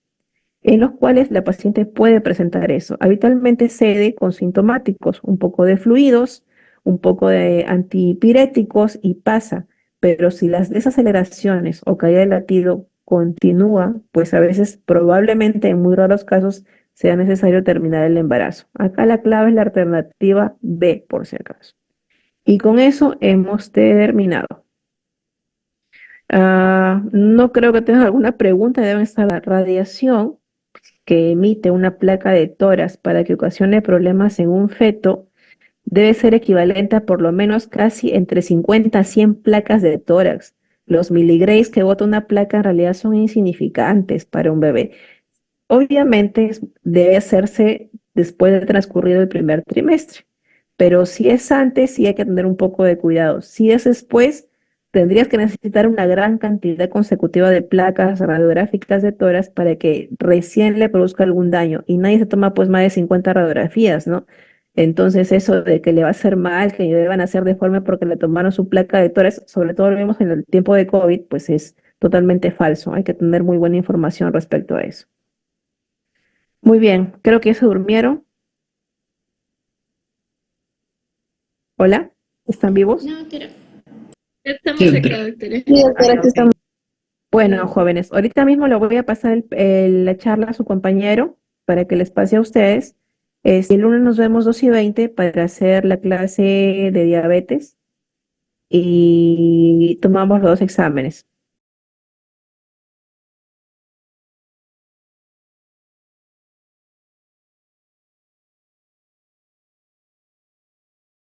en los cuales la paciente puede presentar eso. Habitualmente cede con sintomáticos, un poco de fluidos, un poco de antipiréticos y pasa, pero si las desaceleraciones o caída del latido continúa, pues a veces probablemente en muy raros casos sea necesario terminar el embarazo. Acá la clave es la alternativa B, por si acaso. Y con eso hemos terminado. No creo que tengas alguna pregunta, deben estar la radiación que emite una placa de tórax para que ocasione problemas en un feto debe ser equivalente a por lo menos casi entre 50 a 100 placas de tórax. Los miligrays que bota una placa en realidad son insignificantes para un bebé. Obviamente debe hacerse después de transcurrido el primer trimestre, pero si es antes, sí hay que tener un poco de cuidado. Si es después, tendrías que necesitar una gran cantidad consecutiva de placas radiográficas de tórax para que recién le produzca algún daño. Y nadie se toma pues más de 50 radiografías, ¿no? Entonces eso de que le va a hacer mal, que deban hacer deforme porque le tomaron su placa de tórax, sobre todo lo vimos en el tiempo de COVID, pues es totalmente falso. Hay que tener muy buena información respecto a eso. Muy bien, creo que ya se durmieron. Hola, ¿están vivos? No, doctora. Ya estamos Sí, acá, doctora. doctora. Sí, doctora, aquí estamos. Bueno, jóvenes, ahorita mismo le voy a pasar la charla a su compañero para que les pase a ustedes. El lunes nos vemos 2:20 para hacer la clase de diabetes y tomamos los 2 exámenes.